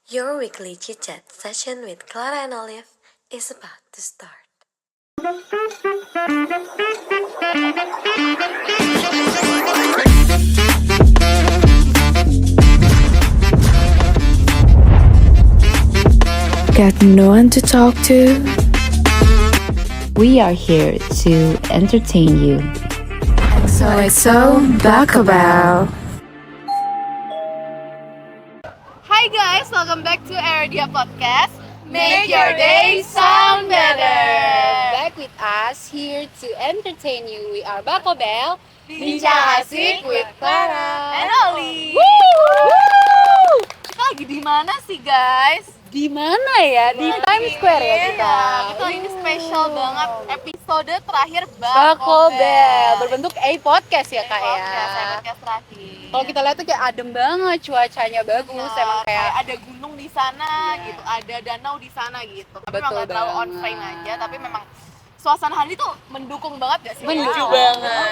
Your weekly chit chat session with Clara and Olive is about to start. Got no one to talk to? We are here to entertain you. So Bacabal. Hi guys, welcome back to Aradia Podcast. Make your day sound better. Back with us here to entertain you. We are Bacobel. Bincang asik with Clara and Oli. Kita lagi di mana sih guys? Di mana ya? Di Times Square ya kita. Kita ini spesial banget episode terakhir Bacobel berbentuk podcast ya kak ya. Podcast terakhir. Kalau kita lihat tuh kayak adem banget, cuacanya bagus, Bener, emang kayak ada gunung di sana gitu, ada danau di sana gitu. Tapi memang nggak terlalu on frame aja, tapi memang suasana hari tuh mendukung banget gak sih? Mendukung banget.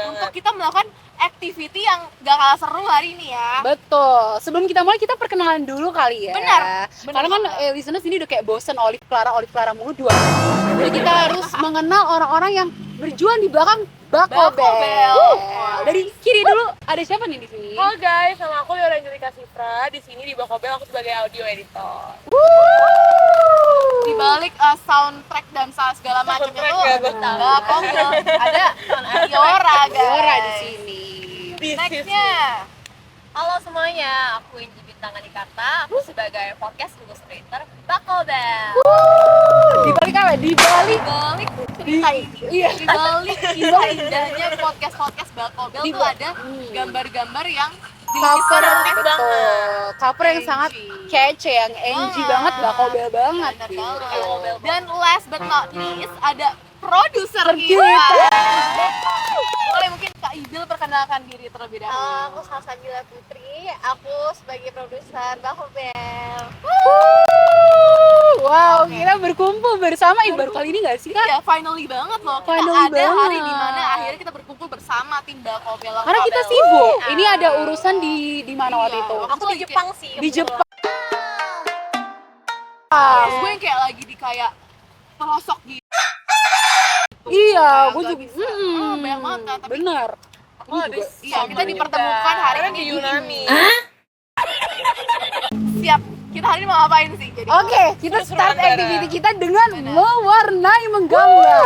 Untuk kita melakukan activity yang gak kalah seru hari ini ya. betul. Sebelum kita mulai kita perkenalan dulu kali ya. Benar Karena kan listeners ini udah kayak bosen Olive Clara mulu dua. Jadi kita harus mengenal orang-orang yang berjuang di belakang Bacobel. Dari kiri dulu ada siapa nih di sini? Halo guys, sama aku Yora Angelika Sifra. Di sini di Bacobel aku sebagai audio editor. Di balik soundtrack dan segala macam itu, Bacobel ada Yora guys. Yora di sini. Nextnya, Halo semuanya, aku Inji Bintang Anikata. Aku sebagai podcast illustrator Bacobel. Di balik apa? Di balik cerita ini. iya. Di balik kisah indahnya podcast Bacobel tuh ada gambar-gambar yang cover dilukis betul. Cover yang sangat kece, yang NG banget, Bacobel banget. Bener banget. Dan last but not least ada produser Kita. kita. Boleh mungkin Kak Ibil perkenalkan diri terlebih dahulu. Aku Salsabila Putri, aku sebagai produser Bacobel. Wow, kita berkumpul bersama baru kali ini nggak sih kak? Ya finally banget loh. Kita Finally ada hari banget. dimana akhirnya kita berkumpul bersama tim Bacobel. Karena kita sibuk. Ini ada urusan di mana waktu itu? Aku di Jepang sih. Di Jepang. Terus gue yang kayak lagi di kayak pelosok gitu. Iya, gue Gak juga. bisa. Banyak banget kan, tapi Bener. Oh, ada iya, kita dipertemukan hari Karena ini di Yunani. Siap. Kita hari ini mau ngapain sih? Jadi Oke, kita Seru-seruan start bareng. activity kita dengan mewarnai menggambar.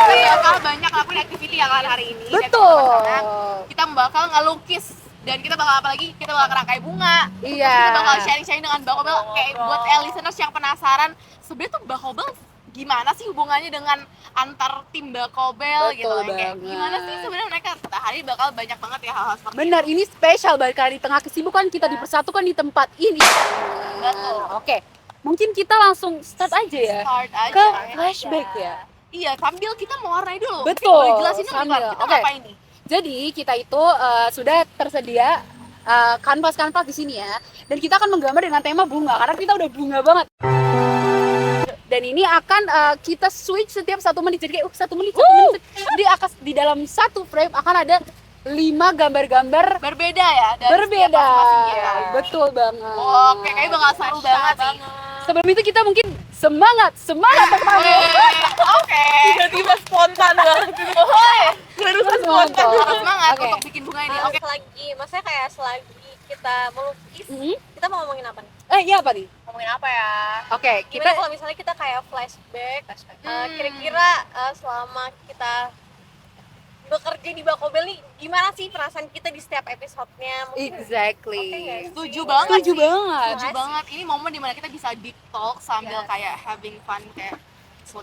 kita bakal banyak lakuin activity ya kan hari ini. Betul. Karena kita bakal ngelukis dan kita bakal apa lagi? Kita bakal rangkai bunga. Iya. Terus kita bakal sharing-sharing dengan Bacobel kayak buat listeners yang penasaran sebenarnya tuh Bacobel gimana sih hubungannya dengan antar tim Bacobel gitu. Betul Kayak banget. gimana sih sebenarnya mereka hari ini bakal banyak banget ya hal-hal seperti Benar, ini spesial banget karena di tengah kesibukan kita dipersatukan di tempat ini. Betul. Oke, mungkin kita langsung start aja ya. start aja. Ke flashback ya. Iya, sambil kita mewarnai dulu. Betul, Boleh jelasin dulu sambil. Kak, kita Oke. ngapain nih? Jadi kita itu sudah tersedia kanvas-kanvas di sini ya. Dan kita akan menggambar dengan tema bunga karena kita udah bunga banget. Dan ini akan kita switch setiap 1 menit. Jadi kayak 1 menit. Jadi akan di dalam satu frame akan ada 5 gambar-gambar Berbeda ya dari berbeda. setiap masing-masing kita. Betul banget. Oke, kayaknya bakal seru banget sih. Sebelum itu kita mungkin semangat teman-teman. Oke. Tiba-tiba spontan banget. Barusan spontan. Harus semangat Oke. untuk bikin bunga ini. Oke. Selagi, maksudnya kayak selagi kita melukis, Mhm. kita mau ngomongin apa nih? Iya apa nih? Ngomongin apa ya? Oke, Gimana kita kalau misalnya kita kayak flashback, kira-kira selama kita bekerja di Bacobel nih, gimana sih perasaan kita di setiap episode-nya? Mungkin exactly. Oke, guys. Setuju banget. Setuju sih. banget. Setuju banget. Ini momen dimana kita bisa deep talk sambil kayak having fun kayak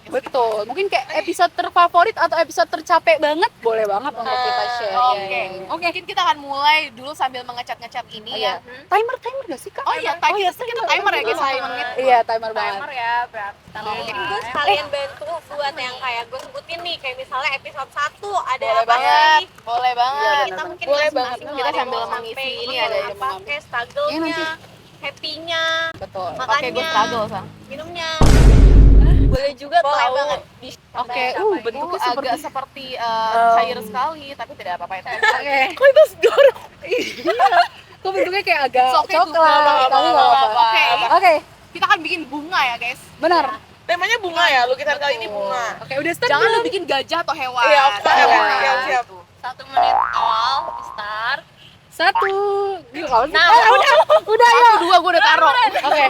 Betul. Mungkin kayak episode terfavorit atau episode tercapek banget boleh banget untuk kita share. Oke. Ya. Oke, mungkin kita akan mulai dulu sambil mengecat-ngecat ini ya. Timer gak sih kak? Oh iya, kita timer ya guys, 1 menit. Iya, timer banget. ya, berarti kita Mungkin gue sekalian bantu buat yang kayak gue sebutin nih, kayak misalnya episode 1 ada Boleh apa banget. sih? Boleh banget. Kita mungkin Boleh masing-masing banget. Kita ngeluarin sambil mau mengisi sampai ini apa, ada yang kayak Iya, nanti. struggle-nya, happy-nya, Betul. Oke, gue makannya, struggle Sang. minumnya. Boleh juga Boleh tahu banget. Oke, bentuknya agak seperti seperti cair sekali, tapi tidak apa-apa itu. Oke. Kok itu dorong? Kok bentuknya kayak agak It's okay to coklat, go, tapi nggak apa-apa. Oke, Oke, kita akan bikin bunga ya guys. benar. Temanya bunga ya, lukisan kali ini bunga. Oke, udah start Jangan belum? lu bikin gajah atau hewan. Iya, oke, Hewan. siap. 1 menit awal start. 1. Gila, Nah, udah ya. 2 gue udah taruh. Oke,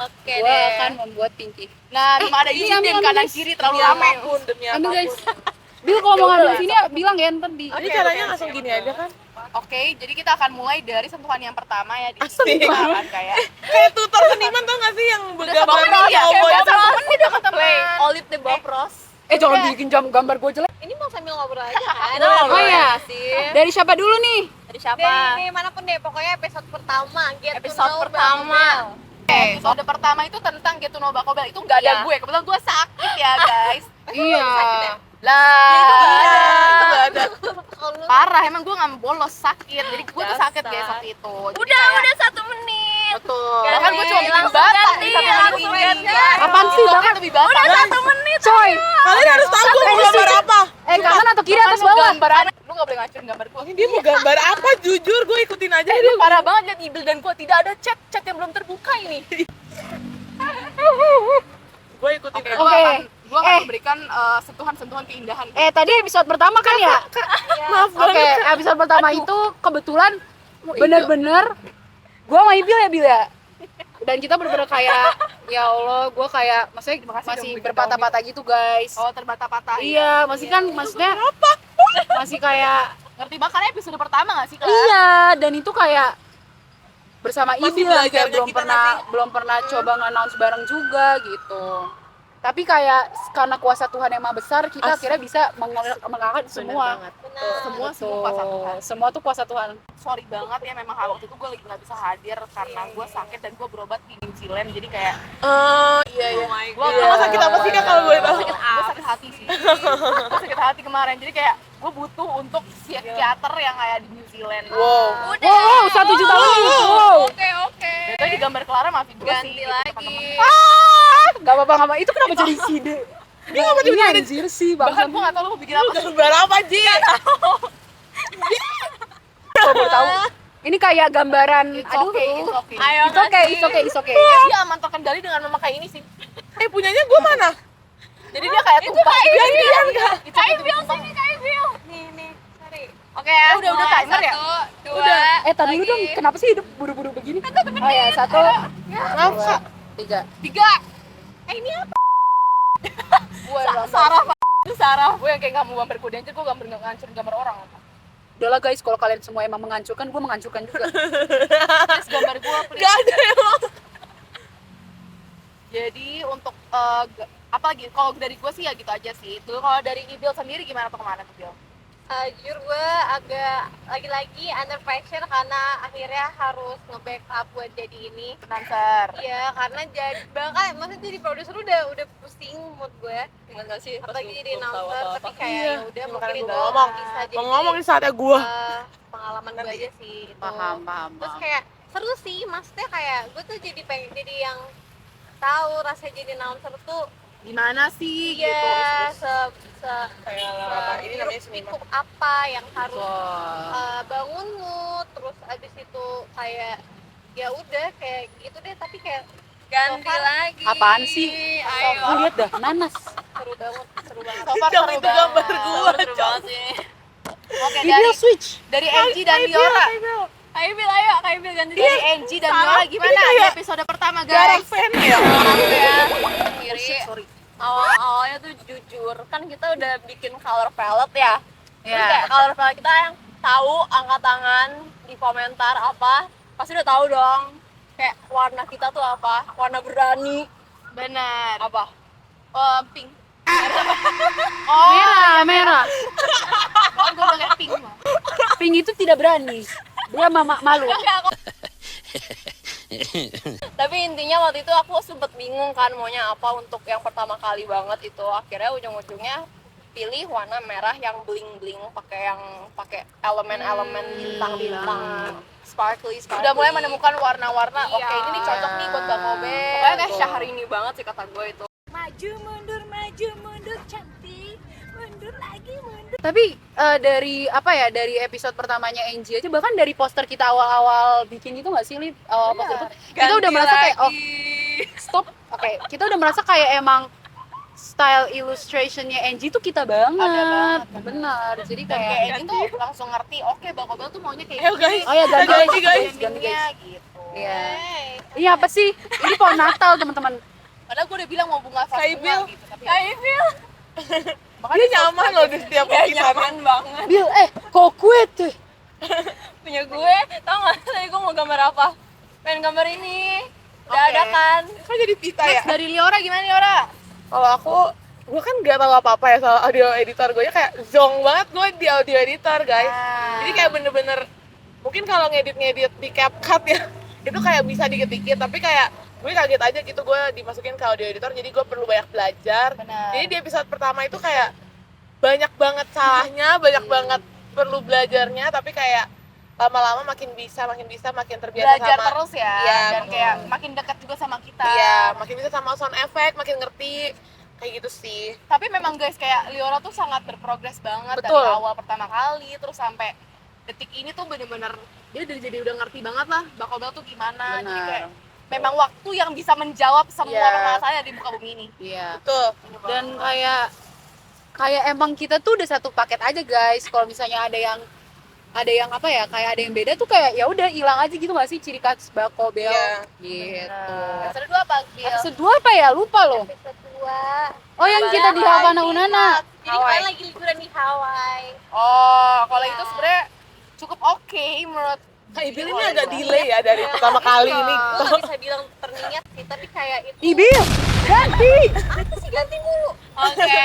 Oke gua deh. akan membuat pinky. Nah, belum ada Ini izin ambil, dan kanan guys. kiri terlalu Demi rame. apapun, demi Ambil apapun. guys. Bil kalau mau ngambil sini ya, bilang ya ntar di. Ini caranya langsung gini aja kan? Oke, jadi kita akan mulai dari sentuhan yang pertama ya di Asli. kan kayak Kayak tutor seniman tau gak sih yang bergambar ya, cowboy kayak itu? udah ketemu. Olive the Bob Ross. Jangan bikin gambar gue jelek. Ini mau sambil ngobrol aja kan? Oh iya. sih. Dari siapa dulu nih? Dari siapa? Dari manapun deh, pokoknya episode pertama. Get to Episode know pertama. Episode pertama itu tentang Get to Know Bako Bel. Itu nggak ada Iya. gue, kebetulan gue sakit ya guys. Iya. Lah, Itu gak ada. parah, emang gue nggak bolos sakit. Jadi gue tuh sakit guys waktu itu. Jadi Udah kayak- 1 menit. Betul. Ganti, Bahkan gue cuma bikin langsung batak ganti, di satu langsung menit ini. ganti. Apaan sih, TikToknya Bapak? lebih batak. Udah 1 menit. Coy. Kalian harus tahu gue mau gambar apa. Kanan atau kiri atas Lu bawah? gambar apa? Lu nggak boleh ngancurin gambar gue. Ini dia mau gambar apa? Jujur gue ikutin aja. Lu parah banget liat Ibil dan gue tidak ada chat yang belum terbuka ini. Gue ikutin aja. Oke. Gue akan memberikan sentuhan-sentuhan keindahan. Tadi episode pertama kan ya? Maaf Oke, banget. episode pertama itu kebetulan bener-bener gue sama Ibil ya Bil ya. Dan kita bener-bener kayak ya Allah, gue kayak maksudnya masih berpatah-patah gitu guys. Oh, terbata-patah. Iya, maksudnya masih kayak Ngerti banget karena episode pertama gak sih, Kak? iya, dan itu kayak bersama Masih Ibil lah, kayak belajarnya belum kita pernah pernah coba nge-announce bareng juga gitu. Tapi kayak karena kuasa Tuhan yang Maha Besar, kita akhirnya bisa mengangkat semua. Semua Betul. kuasa Tuhan. Semua tuh kuasa Tuhan. Sorry banget ya, memang waktu itu gue lagi gak bisa hadir karena gue sakit dan gue berobat di New Zealand. Jadi kayak Iya. gue Emang sakit apa sih Kak kalau boleh tahu? gue sakit hati sih. Gue sakit hati kemarin. Jadi kayak gue butuh untuk psikiater yang kayak di New Zealand. Wow. Wow, 1 juta lebih. Wow. Oke. Itu di gambar Clara maafin gue sih. Ganti gitu, lagi. teman-teman. Gak apa-apa, gak apa. Itu kenapa jadi ide? Dia ngapa jadi anjir sih, Bahkan bangsa. gue gak tau lo mau bikin apa sih. Gambar apa Ji? Kalau boleh tahu. Ini kayak gambaran, It's aduh. okay, it's okay. Ayo It's okay. Dia aman terkendali dengan memakai ini sih. Punyanya gue mana? Jadi dia kayak tumpah. Gantian Kak. Kayak Bill sini, kayak Bill. Nih, sorry. Oke ya, udah timer ya? 1, 2, Tadi dulu dong, kenapa sih hidup buru-buru begini? Oh ya, 1, Maaf Kak. 3. 3. Ini apa? Gue Sarah, Pak. Itu Sarah. Gue yang kayak gak mau gambar kode aja, gue gambar ngancurin gambar orang. Udahlah guys, kalau kalian semua emang menghancurkan, gue menghancurkan juga. Terus gambar gue, please. Gak ada emang. Jadi untuk apa lagi? Kalau dari gue sih ya gitu aja sih. Itu kalau dari Ibil sendiri gimana tuh kemana tuh Bil? Jujur gue agak lagi-lagi under pressure karena akhirnya harus nge-backup buat jadi ini. Announcer. Iya, karena jadi bahkan maksudnya jadi produser udah pusing mood gue. Gimana sih? Apalagi jadi announcer, tapi kayak Iya, ya udah mungkin makanya itu gua ngomong. bisa jadi Mau ngomong di saatnya gue. pengalaman gue aja sih. Itu. Paham. Terus kayak seru sih, maksudnya kayak gue tuh jadi pengen jadi yang tahu rasanya jadi announcer tuh Gimana sih iya gitu. Ini namanya seniman. itu apa yang harus Wah. bangun mood, terus abis itu kayak ya udah kayak gitu deh, tapi kayak Ganti so far lagi. Apaan sih? Ayo. Lu lihat dah, nanas. seru banget. So far Jauh seru itu gambar banget. gue. Seru banget sih. Oke, Ibil switch. dari Angie dan Diora. Ayo Bil, ayo Bil ganti Dari Angie dan Diora gimana di episode pertama Garang guys? fan ya. ya. Kiri. Sorry. Awalnya tuh jujur kan kita udah bikin color palette ya. Terus Iya. kayak color palette kita yang tahu angkat tangan di komentar apa pasti udah tahu dong. Kayak warna kita tuh apa? Warna berani. Benar. Apa? Pink. Merah. Oh, gue pakai pink. Pink itu tidak berani. Dia malu. Tapi intinya waktu itu aku sempet bingung kan maunya apa untuk yang pertama kali banget itu. Akhirnya ujung-ujungnya pilih warna merah yang bling-bling, pakai elemen-elemen bintang-bintang, sparkly. Udah mulai menemukan warna-warna. Iya. Oke, ini nih cocok nih buat Bang Obe. Pokoknya kayak Syahrini banget sih kata gue itu. Maju mundur cantik, mundur lagi mundur. Tapi dari apa ya, dari episode pertamanya Angie aja, bahkan dari poster kita awal-awal bikin itu nggak sih, Lip? Awal poster itu kita udah merasa kayak oh stop, oke, kita udah merasa kayak emang style illustrationnya Angie tuh kita banget, benar. Jadi Dan kayak kayak gitu langsung ngerti, oke Bang Kobel tuh maunya kayak Ayo guys. oh ya ganti Ganti, guys. gantinya gitu. Iya. Iya apa sih? Ini pohon Natal teman-teman. Padahal gue udah bilang mau bunga vas Kayak bunga Bill. gitu, tapi Kayak Phil. Dia nyaman loh di setiap lukisan. banget. Bil, kok kue tuh? Punya gue, tau gak tadi gue mau gambar apa? Pengen gambar ini. Udah Oke. ada kan? Kan jadi pita ya. dari Liora gimana Liora? Kalau gue kan gak tahu apa-apa ya soal audio editor. Gue kayak zong banget gue di audio editor guys. Jadi kayak bener-bener mungkin kalau ngedit-ngedit di CapCut ya itu kayak bisa dikit-dikit, tapi kayak gue kaget aja gitu gue dimasukin ke audio editor, jadi gue perlu banyak belajar. Benar. Jadi di episode pertama itu kayak banyak banget salahnya, banyak banget perlu belajarnya, tapi kayak lama-lama makin bisa makin terbiasa Belajar sama terus ya, Iya, dan kayak makin dekat juga sama kita. iya, makin bisa sama sound effect, makin ngerti kayak gitu sih. Tapi memang guys, kayak Liora tuh sangat berprogres banget Betul. dari awal pertama kali terus sampai detik ini tuh bener-bener dia jadi udah ngerti banget lah Bang Kobel tuh gimana. Jadi Benar. kayak memang waktu yang bisa menjawab semua Iya. permasalahan di muka bumi ini. Iya. Betul. Dan kayak emang kita tuh udah satu paket aja guys. Kalau misalnya ada yang apa ya, kayak ada yang beda tuh kayak ya udah hilang aja gitu nggak sih ciri khas Bang Kobel Iya. gitu. Episode 2 apa, Gil? Episode 2 apa ya, lupa loh. Episode 2. Oh yang kita di Havana Unana. Jadi kalian lagi liburan di Hawaii. Oh, kalau Iya. itu sebenarnya cukup oke menurut Kak Ibil ini agak delay ya dari pertama kali ini. Gue gak bisa bilang terngiang sih, tapi kayak itu. Ibil, ganti. Apa sih ganti mulu? Oke.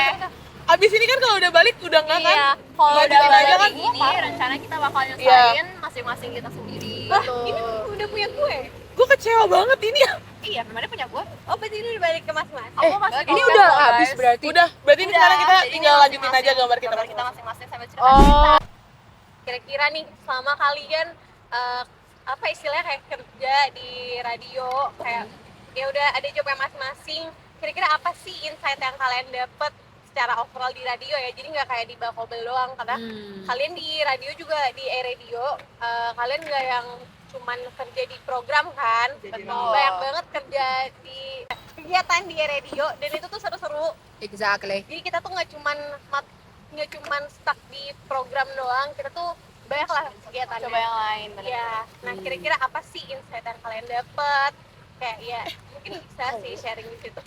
Abis ini kan kalau udah balik udah enggak kan? Iya, kalau Nggak udah dikira aja balik kan? ini rencana kita bakal Iya. nyelesain masing-masing kita sendiri. Ini Udah punya gue. Gue kecewa banget ini ya. Iya, memangnya punya gue. Oh, berarti ini udah balik ke masing-masing. Ini udah habis berarti. Udah, berarti ini sekarang kita Jadi tinggal ini lanjutin aja gambar kita gambar kita masing-masing. masing-masing sambil cerita Oh, kira-kira nih selama kalian apa istilahnya kayak kerja di radio kayak ya udah ada job yang masing-masing, kira-kira apa sih insight yang kalian dapet secara overall di radio ya, jadi nggak kayak di Bang Kobel doang karena kalian di radio juga di radio kalian nggak yang cuman kerja di program kan, banyak banget kerja di kegiatan di radio dan itu tuh seru-seru. exactly. Jadi kita tuh nggak cuman stuck di program doang, kita tuh banyak lah kegiatan Coba yang lain. bener. ya. Nah kira-kira apa sih insight yang kalian dapet, kayak ya mungkin bisa sih sharing di situ.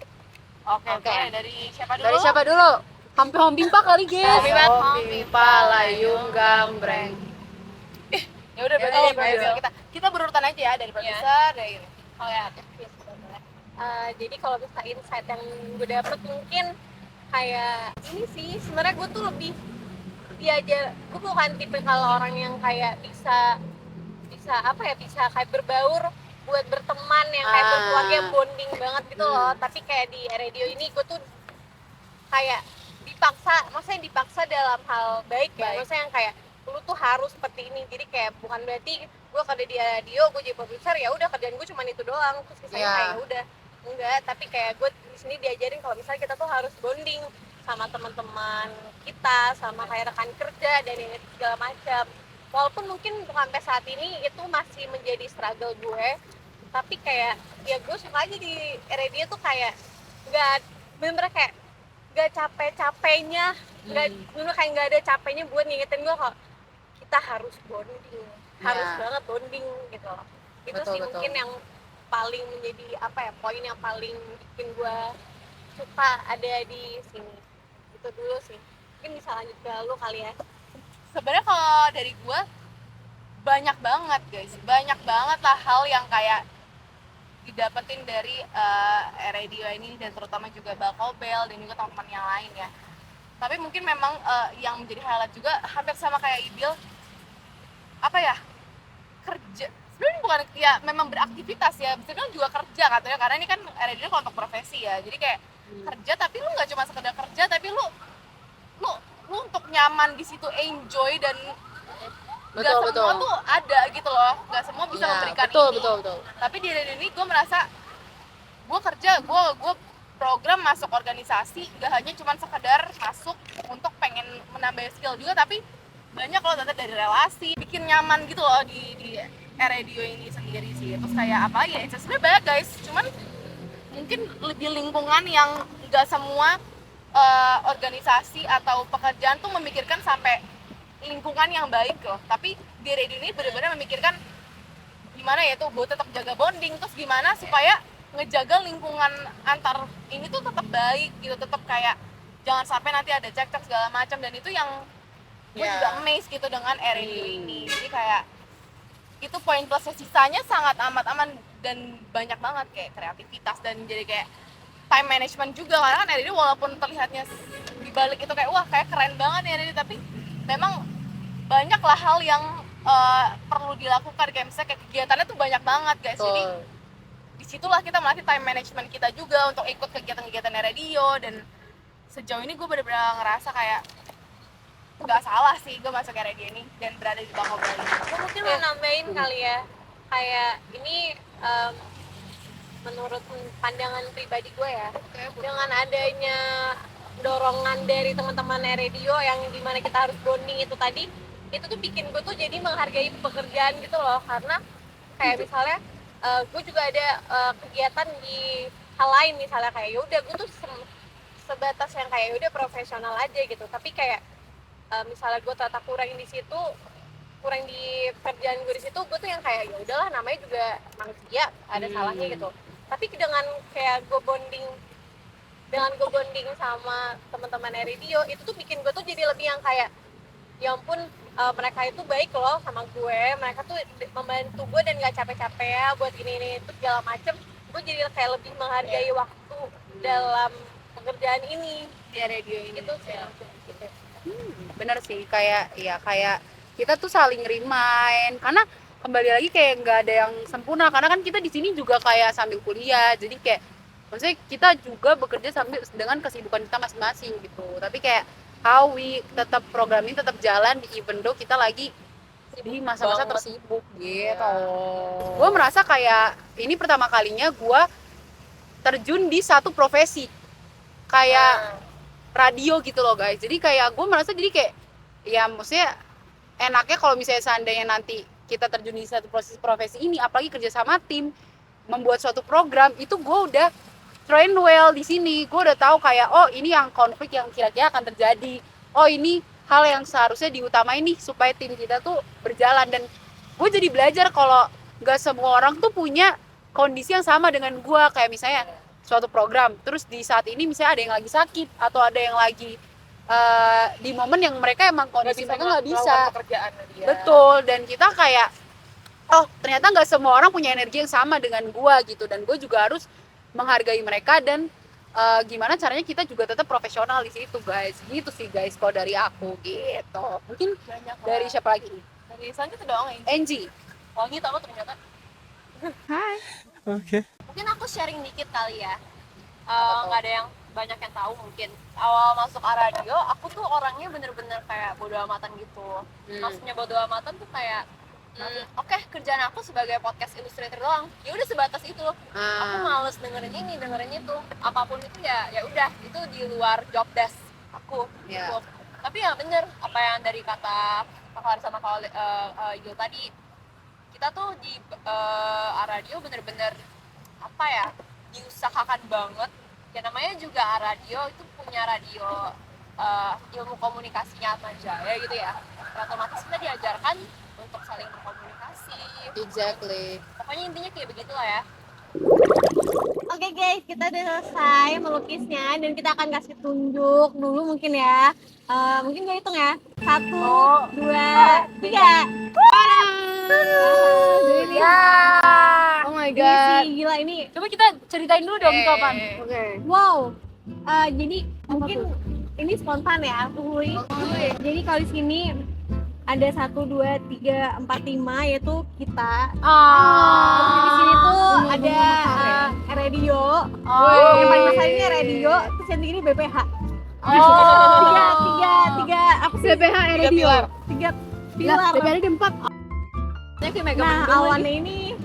Oke, Oke. dari siapa dulu? Dari siapa dulu? Hompimpa kali, guys. Hompimpa, layung gambreng. Ya udah berarti Oh, dari iya. kita berurutan aja ya, dari produser, dari ini. Oh ya, jadi kalau misalnya insight yang gue dapet mungkin kayak ini sih, sebenarnya gue tuh lebih diajar, gue bukan tipe kalau orang yang kayak bisa apa ya, bisa kayak berbaur buat berteman yang kayak berkeluarga yang bonding banget gitu loh. Tapi kayak di radio ini gue tuh kayak maksudnya dipaksa dalam hal baik ya, maksudnya yang kayak lu tuh harus seperti ini. Jadi kayak bukan berarti gue kerja di radio, gue jadi produser ya udah kerjaan gue cuma itu doang terus misalnya Iya. kayak udah enggak, tapi kayak gue di sini diajarin kalau misalnya kita tuh harus bonding sama teman-teman kita, sama kayak rekan kerja dan ini segala macam. Walaupun mungkin sampai saat ini itu masih menjadi struggle gue, tapi kayak ya gue suka aja di radio tuh kayak nggak bener-bener kayak nggak capek-capeknya, bener kayak nggak ada capeknya buat ngingetin gue kalau kita harus bonding, harus banget bonding gitu. Itu Betul, sih betul. mungkin yang paling menjadi apa ya, poin yang paling bikin gue suka ada di sini. Itu dulu sih, mungkin bisa lanjut ke lu kali ya. Sebenarnya kalau dari gue banyak banget guys, banyak banget lah hal yang kayak didapetin dari radio ini dan terutama juga Bang Kobel dan juga teman-teman yang lain ya. Tapi mungkin memang yang menjadi highlight juga hampir sama kayak Ibil, apa ya, kerja. Sebenarnya bukan ya memang beraktivitas ya, sebenarnya juga kerja katanya karena ini kan radio kelompok profesi ya. Jadi kayak kerja tapi lu nggak cuma sekedar kerja, tapi lu untuk nyaman di situ, enjoy dan nggak semua tuh ada gitu loh, nggak semua bisa memberikan ini. betul. Tapi di radio ini gue merasa gue kerja, gue program, masuk organisasi, gak hanya cuma sekedar masuk untuk pengen menambah skill juga, tapi banyak loh ternyata dari relasi, bikin nyaman gitu loh di radio ini sendiri sih. Terus kayak apa ya, sebenarnya banyak guys, cuman mungkin lebih lingkungan yang gak semua organisasi atau pekerjaan tuh memikirkan sampai lingkungan yang baik loh. Tapi di radio ini benar-benar memikirkan gimana ya tuh buat tetap jaga bonding, terus gimana supaya ngejaga lingkungan antar ini tuh tetap baik gitu, tetap kayak jangan sampai nanti ada cekcok segala macam. Dan itu yang gue juga amazed gitu dengan radio ini. Jadi kayak itu poin plusnya, sisanya sangat amat aman dan banyak banget kayak kreativitas dan jadi kayak time management juga, karena kan radio walaupun terlihatnya dibalik itu kayak wah kayak keren banget ya radio, tapi memang banyak lah hal yang perlu dilakukan, kayak misalnya kayak kegiatannya tuh banyak banget guys. Jadi disitulah kita melatih time management kita juga untuk ikut kegiatan-kegiatan radio. Dan sejauh ini gue bener-bener ngerasa kayak nggak salah sih gue masuk ke radio ini dan berada di Bangko Bali. Gue mungkin mau nambahin kali ya, kayak ini menurut pandangan pribadi gue ya, dengan adanya dorongan dari teman-teman radio yang dimana kita harus bonding itu tadi, itu tuh bikin gue tuh jadi menghargai pekerjaan gitu loh. Karena kayak misalnya gue juga ada kegiatan di hal lain, misalnya kayak yaudah gue tuh sebatas yang kayak yaudah profesional aja gitu, tapi kayak misalnya gue ternyata kurang di situ, kurang di kerjaan gue di situ, gue tuh yang kayak ya udahlah namanya juga manusia, ada salahnya gitu. Tapi dengan kayak gue bonding sama teman-teman radio, itu tuh bikin gue tuh jadi lebih yang kayak ya ampun, mereka itu baik loh sama gue, mereka tuh membantu gue dan gak capek-capek ya buat ini itu segala macem. Gue jadi kayak lebih menghargai waktu dalam pekerjaan ini di radio ini tuh sih. Gitu. Bener sih, kayak kita tuh saling remind, karena kembali lagi kayak nggak ada yang sempurna, karena kan kita di sini juga kayak sambil kuliah, jadi kayak maksudnya kita juga bekerja sambil dengan kesibukan kita masing-masing gitu. Tapi kayak how we tetap program ini tetap jalan even though kita lagi di masa-masa tersibuk gitu. Gue merasa kayak ini pertama kalinya gue terjun di satu profesi kayak radio gitu loh guys. Jadi kayak gue merasa jadi kayak ya maksudnya enaknya kalau misalnya seandainya nanti kita terjun di satu profesi ini, apalagi kerja sama tim membuat suatu program, itu gue udah train well di sini. Gue udah tahu kayak oh ini yang konflik yang kira-kira akan terjadi, oh ini hal yang seharusnya diutamain nih supaya tim kita tuh berjalan. Dan gue jadi belajar kalau nggak semua orang tuh punya kondisi yang sama dengan gue. Kayak misalnya suatu program, terus di saat ini misalnya ada yang lagi sakit atau ada yang lagi di momen yang mereka emang kondisi mereka nggak bisa. Betul, dan kita kayak oh ternyata nggak semua orang punya energi yang sama dengan gue gitu. Dan gue juga harus menghargai mereka dan gimana caranya kita juga tetap profesional di situ guys. Gitu sih guys kalau dari aku gitu. Mungkin banyak dari lah. Siapa lagi? Dari selanjutnya doang Angie. Wangi tau ternyata. Hi. Oke. Mungkin aku sharing dikit kali ya. Nggak ada yang banyak yang tahu mungkin. Awal masuk radio, aku tuh orangnya bener-bener kayak bodo amatan gitu. Maksudnya bodo amatan tuh kayak oke, kerjaan aku sebagai podcast illustrator doang. Ya udah sebatas itu. Aku males dengerin ini, dengerin itu. Apapun itu ya udah, itu di luar job desk aku. Gitu. Tapi ya bener apa yang dari kata Kak Clara sama Kak Yul tadi. Kita tuh di radio bener-bener apa ya? Diusahakan banget. Ya namanya juga radio itu punya radio ilmu komunikasinya Atmajaya gitu ya. Otomatis kita diajarkan untuk saling berkomunikasi. Exactly. Pokoknya intinya kayak begitulah ya. Oke guys, kita udah selesai melukisnya dan kita akan kasih tunjuk dulu mungkin ya. Mungkin gue hitung ya. 1, 2, 3. Oh my god. Ini gila ini. Coba kita ceritain dulu dong itu apaan. Wow. Jadi mungkin ini spontan ya. Jadi kalau di sini ada 1, 2, 3, 4, 5 yaitu kita. Terus di sini tuh ada radio. Yang paling besar ini radio. Terus yang ini BPH. Tiga apa sih? BPH radio. 3 pilar. BPH ada 4. Nah awannya ini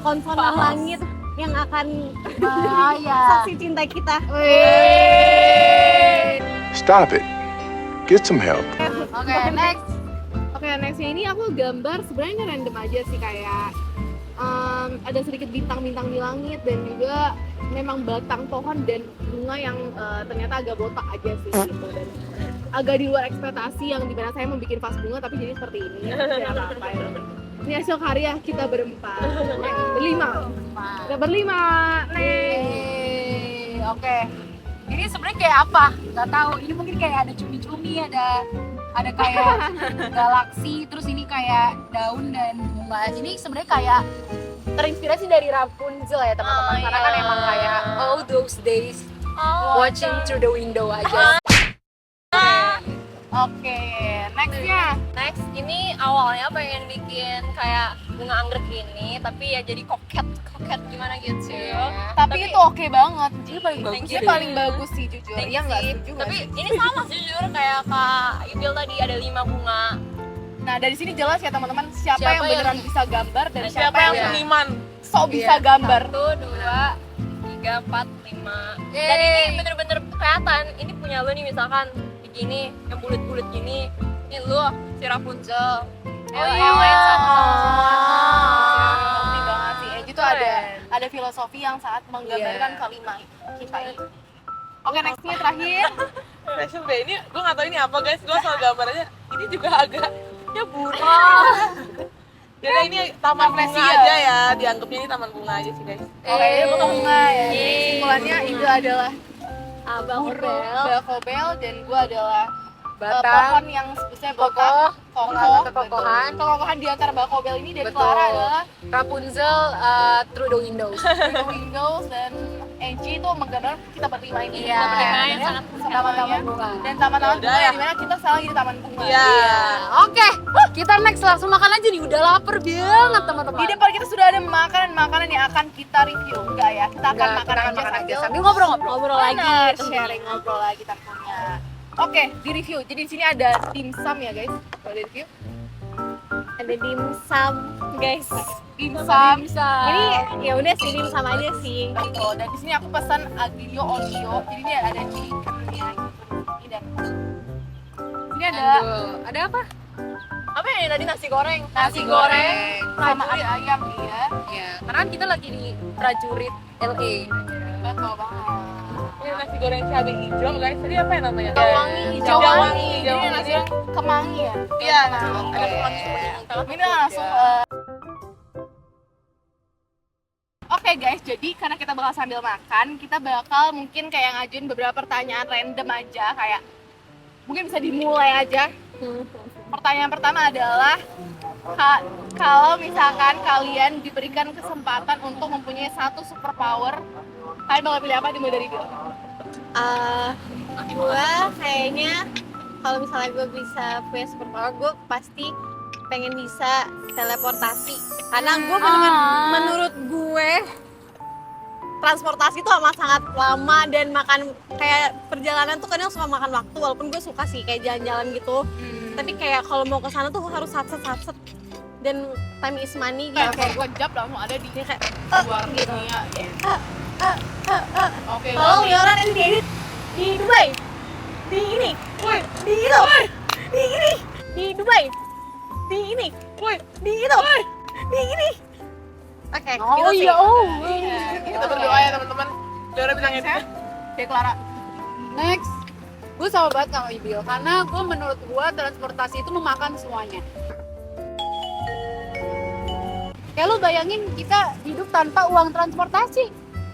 konsonan langit. yang akan Bahaya. saksi cinta kita. Stop it. Get some help. Oke, next. Oke, nextnya ini aku gambar sebenarnya random aja sih, kayak ada sedikit bintang-bintang di langit dan juga memang batang pohon dan bunga yang ternyata agak botak aja sih gitu, dan agak di luar ekspektasi yang dimana saya mau bikin vas bunga tapi jadi seperti ini. Ya, apa ya. Ini hasil karya kita berempat, berlima. Kita berlima. Nih. Oke. Ini sebenarnya kayak apa? Gak tahu. Ini mungkin kayak ada cumi-cumi, ada kayak galaksi, terus ini kayak daun dan bunga. Ini sebenarnya kayak terinspirasi dari Rapunzel ya teman-teman, karena kan emang kayak all those days watching through the window aja. Oke, nextnya. Next, ini awalnya pengen bikin kayak bunga anggrek gini, tapi ya jadi koket gimana gitu. Tapi itu oke banget. Ini paling bagus. Ini paling bagus sih jujur. Iya nggak setuju nggak Tapi sih? ini sama jujur kayak Kak Ibil tadi ada 5 bunga. Nah dari sini jelas ya teman-teman siapa yang Siapa beneran yang- bisa gambar dan Siapa yang seniman? sok bisa gambar. 1, 2, 3, 4, 5. Dan ini bener-bener kelihatan. Ini punya lo nih, misalkan begini, yang bulat-bulat gini. Ini lo si Rapunzel. Yang lain sama-sama. Ngerti banget sih. Itu ada filosofi yang sangat menggambarkan kalimat kita ini. Oke, nextnya terakhir. Fashion deh, ini gue nggak tahu ini apa guys, gue soal gambarnya ini juga agak ya bunga. Jadi ini taman bunga aja ya, dianggapnya ini taman bunga aja sih guys. Oke, ini bunga ya. Jadi kesimpulannya itu adalah Abang bakobel dan gua adalah Batang. pohon yang sebetulnya botak, kekokohan. kekokohan di antara bakobel ini, dan Betul. Clara adalah Rapunzel through the windows. the windows, dan Angie itu menggambar kita berlima ini. Iya. Kita berlima yang sangat Taman-taman bunga. dan taman-taman Udah bunga ya. di mana kita sekarang di taman bunga. Iya. Oke, kita next langsung makan aja nih. Udah lapar banget teman-teman. Di depan kita sudah ada makanan-makanan yang akan kita review. Enggak ya, kita akan Enggak, makan kita akan aja makan aja sambil sambil ngobrol-ngobrol. ngobrol lagi. Benar, sharing, ngobrol lagi tentunya. Oke, di review. Jadi di sini ada dimsum ya guys. Kalau di review, Ada dimsum, guys. dimsum. Ini ya udah sih dimsum aja sih. Betul. Dan di sini aku pesan aglio olio. Jadi ini ada chickennya gitu. Ini dan ini ada Ada apa? Apa yang tadi nasi goreng? nasi goreng sama ada ayam ya. Ya, karena kan kita lagi di prajurit LA. Betul banget. Ini nasi goreng cabai hijau guys, tadi apa ya namanya? Wangi, Hijau wangi. Hijau Jadi wangi. nasi kemangi ya. Iya, nasi Oke. ada Ini langsung Oke guys, jadi karena kita bakal sambil makan, kita bakal mungkin kayak ngajuin beberapa pertanyaan random aja, kayak mungkin bisa dimulai aja. Pertanyaan pertama adalah kalau misalkan kalian diberikan kesempatan untuk mempunyai satu superpower, kalian bakal pilih apa? Dimulai dari Bil. Gue kayaknya kalau misalnya gue bisa punya superpower, gue pasti pengen bisa teleportasi. Karena gue menurut gue transportasi itu amat sangat lama dan makan kayak perjalanan tuh kadang suka makan waktu, walaupun gue suka sih kayak jalan-jalan gitu. Tapi kayak kalau mau ke sana tuh harus satset dan time is money gitu. Kayak gue jab langsung ada di Kayak luar dunia. Oke. kalau lihat yang di Dubai, di ini, di itu, di ini, di Dubai, di ini, di itu, di ini. Oke, Oh gitu sih. iya, Kita berdoa ya teman-teman. Dora bisa ngedit. Oke, Clara. Next, gue sama banget sama Ibil karena gue menurut gue transportasi itu memakan semuanya. Kayak lo bayangin kita hidup tanpa uang transportasi,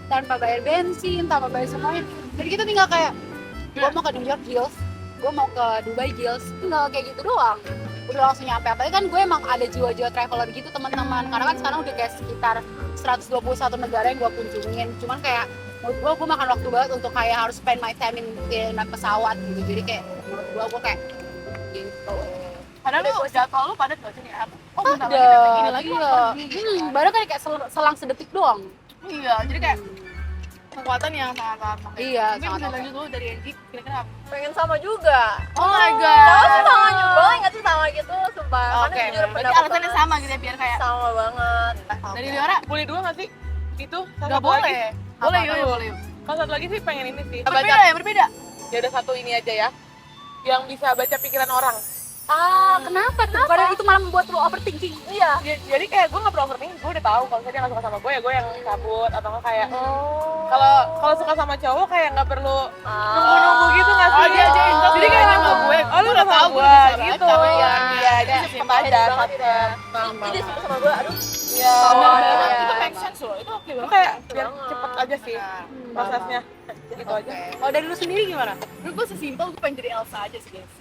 tanpa bayar bensin, tanpa bayar semuanya. Jadi kita tinggal kayak, gue mau ke New York Gills, gue mau ke Dubai Gills, tinggal kayak gitu doang. Udah langsung nyampe. Apalagi kan gue emang ada jiwa-jiwa traveler gitu teman-teman. Karena kan sekarang udah kayak sekitar 121 negara yang gue kunjungin. Cuman kayak menurut gue makan waktu banget untuk kayak harus spend my time in naik pesawat gitu. Jadi kayak menurut gue kayak gitu. Padahal lu jadwal lu padat gak sih ya? Oh, bentar lagi Ada, ini lagi iya. Baru kan kayak selang sedetik doang. Iya, jadi kayak kekuatan yang sangat makin. Iya, Mungkin sangat bisa makin. lanjut dulu dari Angie, kira-kira apa? Pengen sama juga. Oh my Tahu god. sih sama juga, nggak sih sama gitu, sumpah. Oke, Karena jujur berarti alasannya sama gitu ya, biar kayak sama banget. dari Liora. Boleh dua nggak sih? itu Nggak satu lagi. boleh. Boleh, Apa? yuk, boleh. Kalau satu lagi sih pengen ini sih. Berbeda ya, berbeda. Ya udah satu ini aja ya. Yang bisa baca pikiran orang. Kenapa tuh? Padahal itu malah membuat lu overthinking. Iya. Jadi kayak gue nggak perlu overthinking, gue udah tahu kalau misalnya dia nggak suka sama gue ya gue yang cabut atau nggak kayak kalau suka sama cowok kayak nggak perlu nunggu gitu nggak sih? Jadi kayak sama gue. Oh lu udah tahu gue gitu. Iya, jadi cepet aja. Jadi suka sama gue, aduh. Iya. Itu make sense loh. Itu oke Itu banget. kayak biar cepet aja sih prosesnya. Gitu aja. Oh, dari lu sendiri gimana? Menurut gue sesimpel gue pengen jadi Elsa aja sih guys.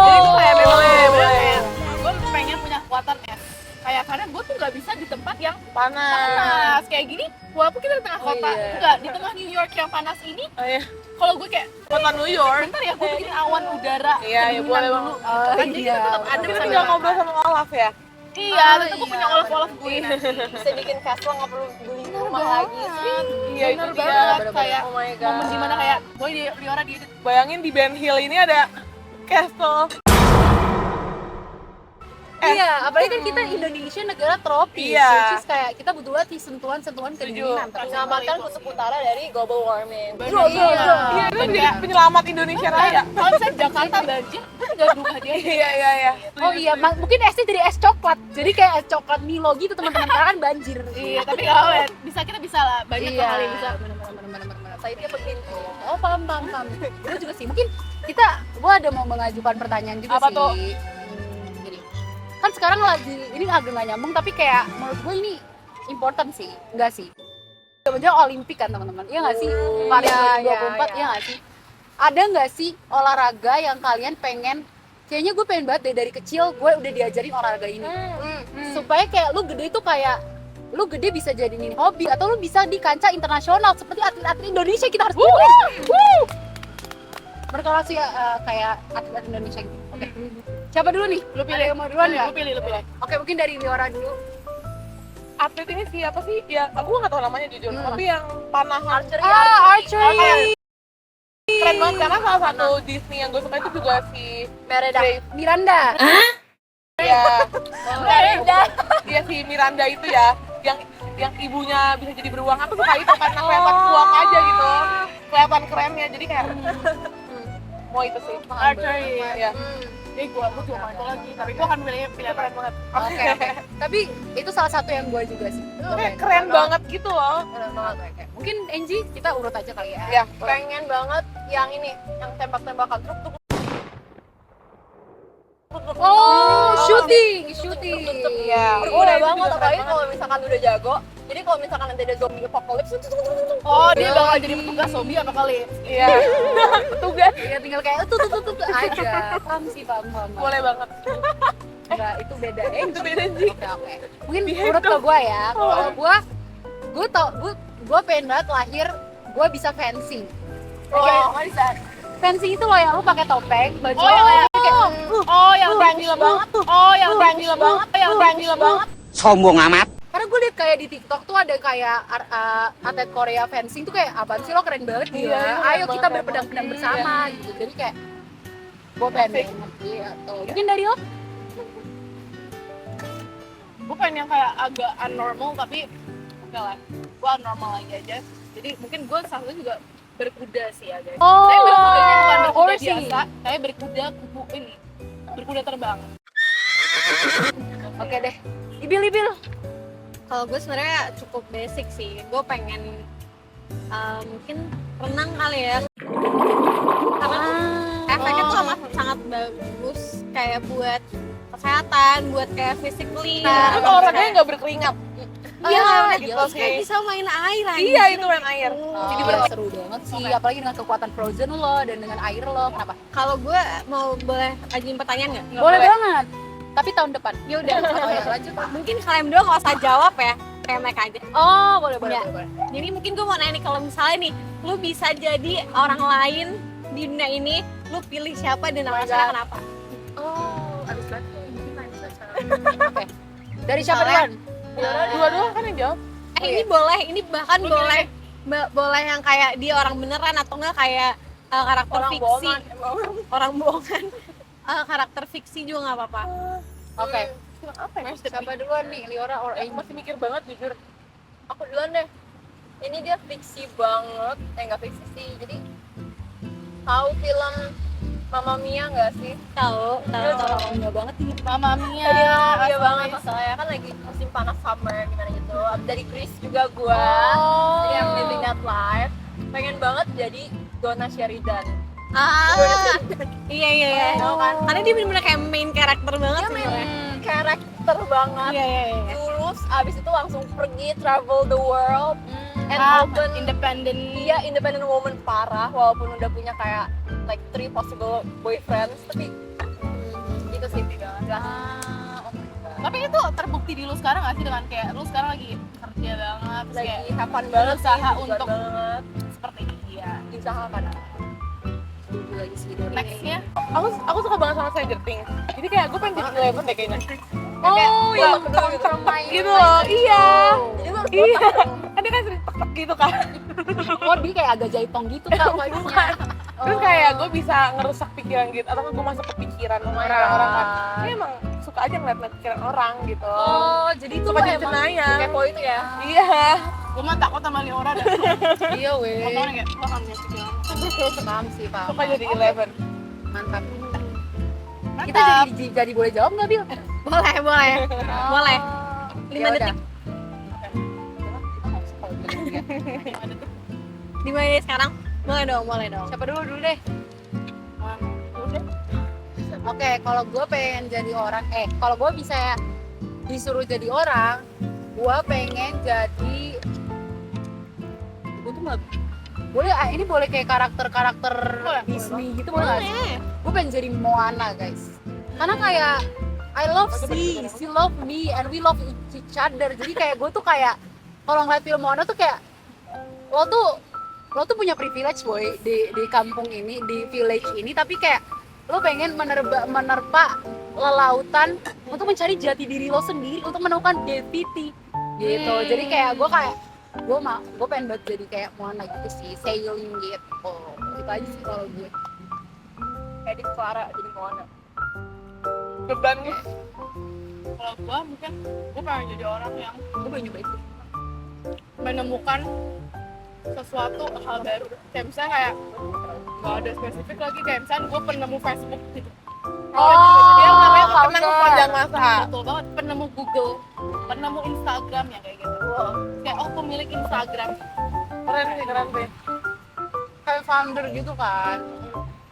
Jadi gue kayak boleh. Gue pengen punya kekuatan es. Kayak karena gue tuh nggak bisa di tempat yang Panas. panas kayak gini. Walaupun kita di tengah kota, enggak di tengah New York yang panas ini. Oh iya. Kalau gue kayak Kota New York. bentar ya gue bikin awan udara. Iya, ya boleh banget. Kan jadi kita tetap ada Kita sambil tinggal ngobrol sama Olaf ya. Iya, tentu gue punya olaf-olaf gue nanti. Bisa bikin castle nggak perlu beli rumah lagi. Iya itu Bener dia. banget kayak Oh my god. momen dimana kayak boy di Liora di Bayangin di Ben Hill ini ada castle. Iya, apalagi kan kita Indonesia negara tropis. Iya. Which is kayak kita butuh banget sentuhan-sentuhan kedinginan. Menyelamatkan kutub utara dari global warming. Iya itu jadi penyelamat Indonesia Raya. kalau misalnya Jakarta banjir, gue tinggal di rumah dia. Iya. Oh iya, mungkin esnya jadi es coklat. Jadi kayak es coklat Milo gitu teman-teman karena kan banjir. Iya, tapi nggak apa-apa ya. Kita bisa lah banyak hal yang bisa. Bener-bener. Saya dia begitu. Oh, paham. Gue juga sih. Mungkin gue ada mau mengajukan pertanyaan juga Apa sih. tuh? Gini. Kan sekarang lagi, ini agak nggak nyambung, tapi kayak menurut gue ini important sih. Enggak sih. Sebenarnya Olimpik kan teman-teman. Iya nggak sih? Paris 2024, iya nggak sih? Ada nggak sih olahraga yang kalian pengen, kayaknya gue pengen banget dari kecil gue udah diajarin olahraga ini. Supaya kayak lu gede tuh kayak, lu gede bisa jadi ini hobi atau lu bisa di kancah internasional seperti atlet-atlet Indonesia kita harus berkolaborasi kayak atlet Indonesia gitu. Oke. Siapa dulu nih? Lu pilih yang mau duluan nggak? Lu pilih. Oke, mungkin dari Liora dulu. Atlet ini siapa sih? Ya aku nggak tahu namanya jujur. Tapi yang panahan. Archery. Keren banget karena salah satu Disney yang gue suka itu juga si Grace. Miranda. Ya. Dia si Miranda itu ya, yang ibunya bisa jadi beruang. Aku suka itu karena kelihatan kuat aja gitu, kelihatan kerennya. Jadi kayak mau itu sih. Archery. Ya. Gue juga mau itu lagi, tapi gue akan pilih keren banget. Oke. Tapi itu salah satu yang gue juga sih. Kayak keren banget gitu loh. Oke. Mungkin Angie kita urut aja kali ya. Ya. Pengen banget yang ini, yang tembak-tembakan truk. Oh, shooting. Iya. Udah banget, apalagi kalau misalkan udah jago. Jadi kalau misalkan nanti ada zombie apocalypse, Oh, dia bakal jadi petugas zombie apa kali? Iya. Petugas. Ya tinggal kayak tuh aja. Paham. Boleh banget. Enggak, itu beda. Itu beda sih. Oke. Mungkin urut ke gue ya. Kalau gue pengen banget lahir gue bisa fencing. oh, bisa. Fencing itu loh yang lu pakai topeng, baju yang berani banget. Yang berani banget. Sombong amat. Karena gue liat kayak di TikTok tuh ada kayak atlet Korea fencing tuh kayak apaan sih lo keren banget gitu. Ayo kita berpedang-pedang bersama gitu. Jadi kayak gue pengen banget. Iya tuh. Mungkin dari lo? Gue pengen yang kayak agak unnormal tapi enggak lah. Gue unnormal lagi aja. Jadi mungkin gue salah satu juga berkuda sih ya guys. Oh, Tapi berkudanya bukan berkuda horsing. biasa, tapi berkuda berkuda terbang. Oke deh. Ibil. Kalau gue sebenarnya cukup basic sih. Gue pengen mungkin renang kali ya. Karena efeknya tuh sangat bagus kayak buat kesehatan, buat kayak physically. Tapi olahraganya nggak berkeringat. Iya, gitu terus sih. kayak bisa main air aja. Iya itu main air. Jadi bener seru banget sih, apalagi dengan kekuatan Frozen lo dan dengan air lo. Kenapa? Kalau gue mau boleh ajuin pertanyaan nggak? Boleh banget. Tapi tahun depan. Ya udah. Oh ya, lanjut. Mungkin kalian berdua nggak usah jawab ya, kayak mereka aja. Oh, boleh. Ya. Jadi mungkin gue mau nanya nih, kalau misalnya nih, lu bisa jadi orang lain di dunia ini, lu pilih siapa dan alasannya kenapa? Oh, abis banget. Oke. Dari siapa duluan? Dua-dua kan yang jawab. Ini boleh, ini bahkan boleh yang kayak dia orang beneran atau enggak kayak karakter Orang fiksi. bohongan. Orang bohongan. Karakter fiksi juga nggak apa-apa. Oke. Apa ya? Siapa duluan nih, Liora or Aku Amy? masih mikir banget jujur. aku duluan deh. Ini dia fiksi banget, nggak fiksi sih. Jadi tahu film Mamma Mia nggak sih? Tahu. Enggak banget nih. Mamma Mia. Iya banget, soalnya kan lagi musim panas summer gimana gitu. Abis dari Greece juga gua. Jadi I'm living that life. Pengen banget jadi Donna Sheridan. Iya. Tahu kan? Karena dia bener-bener kayak main karakter banget Dia sebenarnya. main karakter banget. Iya. Lulus, abis itu langsung pergi travel the world and open independent woman parah, walaupun udah punya kayak like 3 possible boyfriends, tapi itu sih banget. Tapi itu terbukti di lu sekarang nggak sih, dengan kayak lu sekarang lagi kerja banget, terus kayak Lagi hapan banget sih, berusaha bugar untuk banget. seperti ini dia. Diusahakan. Lagi segitu. Nextnya, aku suka banget sama Stranger Things. Jadi kayak gue pengen jadi Eleven deh kayaknya. Iya, Gitu loh, iya. Jadi lu harus Iya. botak. Kan dia kan sering tek-tek gitu kan. Oh, dia kayak agak jaitong gitu Kak vibes-nya. Terus kayak gue bisa ngerusak pikiran gitu, atau gue masuk ke pikiran orang-orang kan. Dia emang suka aja ngeliat pikiran orang gitu. Oh, jadi itu Suka lo jadi emang cenayang. Kepo itu ya. Iya. Gue mah takut sama Leora dah. iya weh. Motornya kayak, lo kan punya pikiran. Paham sih, paham. Suka jadi Eleven. Mantap. Kita jadi boleh jawab nggak, Bil? Boleh. Boleh. 5 detik. 5 detik sekarang. Boleh dong. Siapa dulu deh. Oke, kalau gue pengen jadi orang, kalau gue bisa disuruh jadi orang, gue pengen jadi, gue tuh nggak, boleh, ini boleh kayak karakter Disney gitu, boleh nggak sih? Gue pengen jadi Moana, guys, karena kayak I love sea, she love me, and we love each other. Jadi kayak gue tuh kayak, kalau ngeliat film Moana tuh kayak, lo tuh punya privilege boy di kampung ini, di village ini, tapi kayak lo pengen menerpa lelautan untuk mencari jati diri lo sendiri, untuk menemukan identity gitu. Jadi kayak gue pengen banget jadi kayak Moana gitu sih, sailing gitu. Itu aja sih kalau gue. Edit Clara jadi Moana. Beban gue. Kalau gue mungkin gue pengen jadi orang yang Gue pengen nyoba itu. menemukan sesuatu hal baru. Kayak misalnya kayak nggak ada spesifik lagi, kayak misalnya gue penemu Facebook gitu. Dia namanya penemu panjang masa. Betul banget, penemu Google, penemu Instagram ya kayak gitu. Kayak pemilik Instagram. Keren sih. Kayak founder gitu kan.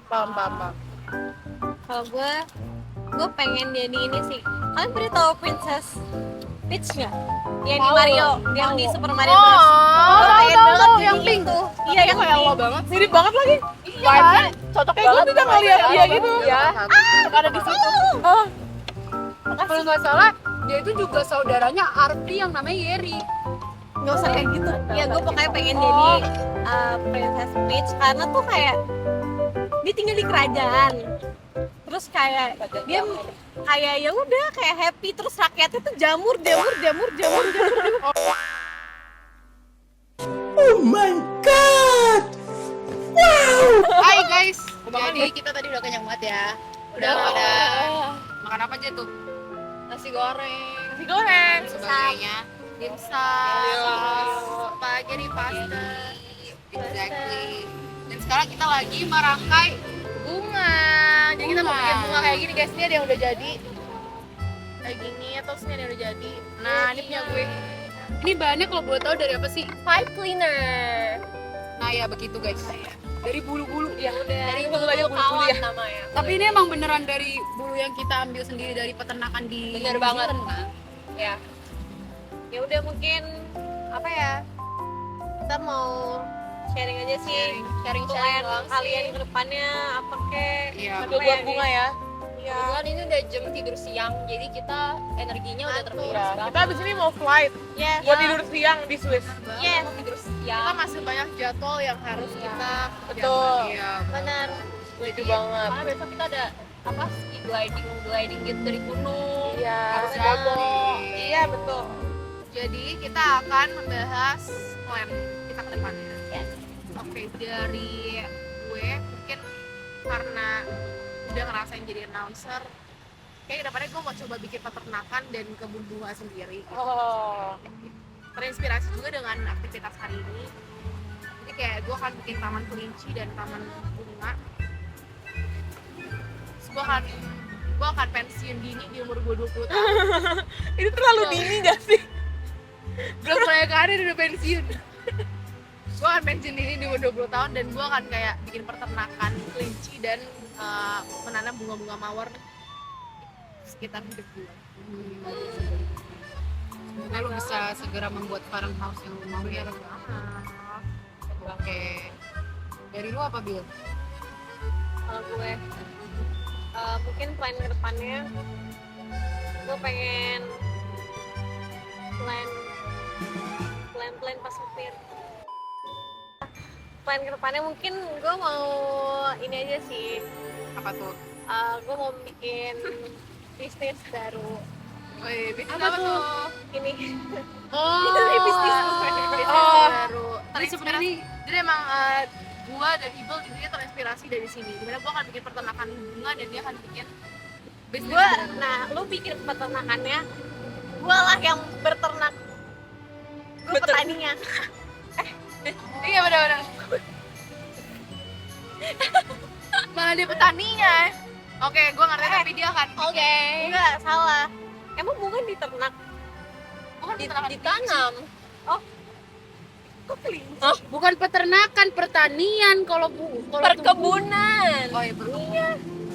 Paham. Kalau gue pengen jadi ini sih. Kalian pernah tahu Princess Peach nggak? Yang di Mario, yang di Super Mario Bros. Gue pengen banget yang jadi pink. itu. Iya, yang kayak lo banget. Mirip banget lagi. Iya kan? Cocok Kayak gue bisa ngeliat dia gitu. Iya. Ada di situ. Kalau nggak salah, dia itu juga saudaranya Arfi yang namanya Yeri. Nggak usah kayak gitu. Ya gue pokoknya pengen jadi Princess Peach karena tuh kayak dia tinggal di kerajaan. Terus kayak dia kayak ya udah kayak happy, terus rakyatnya tuh jamur. Hai guys, jadi kita tadi udah kenyang banget ya. Udah makan apa aja tuh? Nasi goreng. Sebagainya. Dimsum, spaghetti, pasta. Exactly. Dan sekarang kita lagi merangkai Bunga. Jadi kita mau bikin bunga kayak gini guys. Ini ada yang udah jadi. Kayak gini, terus ini ada yang udah jadi. Nah, ini punya gue. ini bahannya kalau boleh tahu dari apa sih? Pipe cleaner. Nah ya begitu guys. Dari bulu-bulu ya. Dari Itu aja bulu bulu-bulu ya. kawan namanya. Tapi ini emang beneran dari bulu yang kita ambil sendiri dari peternakan di Bener New banget. Zealand, kan? Ya. Ya udah mungkin apa ya? Kita mau sharing aja sih. Sharing Plan doang kalian sih. ke depannya apa kek? Iya. Sambil buat bunga ya. Iya. Kebetulan ini udah jam tidur siang, jadi kita energinya udah terkuras Iya. banget. Kita abis ini mau flight Yes. buat tidur siang di Swiss. Yes. Tidur Kita siang. masih banyak jadwal yang harus kita Betul. Iya. Benar. Setuju banget. Karena besok kita ada apa ski gliding gitu dari gunung. Iya. Harus foto. Iya betul. Jadi kita akan membahas plan kita ke depannya. Yes. Oke, dari gue mungkin karena udah ngerasain jadi announcer, kayak kedepannya gue mau coba bikin peternakan dan kebun bunga sendiri. Oh. terinspirasi juga dengan aktivitas hari ini. Jadi kayak gue akan bikin taman kelinci dan taman bunga. Terus gue akan pensiun dini di umur gue 20 tahun. Ini terlalu dini gak sih? Belum mulai karir udah pensiun. Gue akan pensiun dini di umur 20 tahun dan gue akan kayak bikin peternakan kelinci dan menanam bunga-bunga mawar sekitar hidup gue. Semoga lu bisa segera membuat farmhouse yang lu mau ya. Oke. Dari lu apa, Bil? Kalau gue mungkin plan ke depannya gue pengen plan pas supir. Plan ke depannya mungkin gue mau ini aja sih, Apa tuh? gue mau bikin bisnis baru. Bisnis apa tuh? Ini Oh, bisnis baru. Jadi sebenarnya ini Jadi emang gua dan Iqbal intinya terinspirasi dari sini. Dimana gua akan bikin peternakan bunga dan dia akan bikin bisnis gue, baru. nah lu bikin peternakannya, gue lah yang berternak, gue petaninya. Iya benar-benar. Malah dia petaninya. Oke, gua ngerti tapi dia akan bikin. Oke, enggak salah. Emang bukan diternak, Bukan peternakan Ditanam. bukan peternakan, pertanian kalau Perkebunan. Oh iya betul.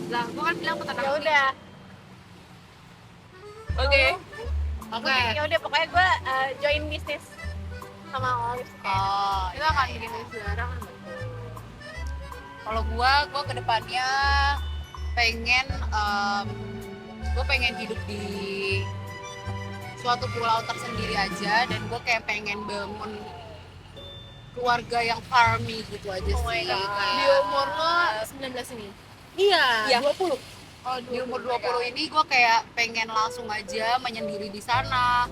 Lah, gua kan bilang peternakan. ya udah. Oke. Oke. Ya udah pokoknya gue join bisnis sama Olive. Oh, Kita akan bikin bisnis bareng. kalau gua kedepannya pengen gue pengen hidup di suatu pulau tersendiri aja dan gue kayak pengen bangun keluarga yang farming gitu aja Oh my sih. God. Kayak- Di umur lo 19 ini. Iya, Iya. 20. Oh, di umur 20 ini gue kayak pengen langsung aja menyendiri di sana.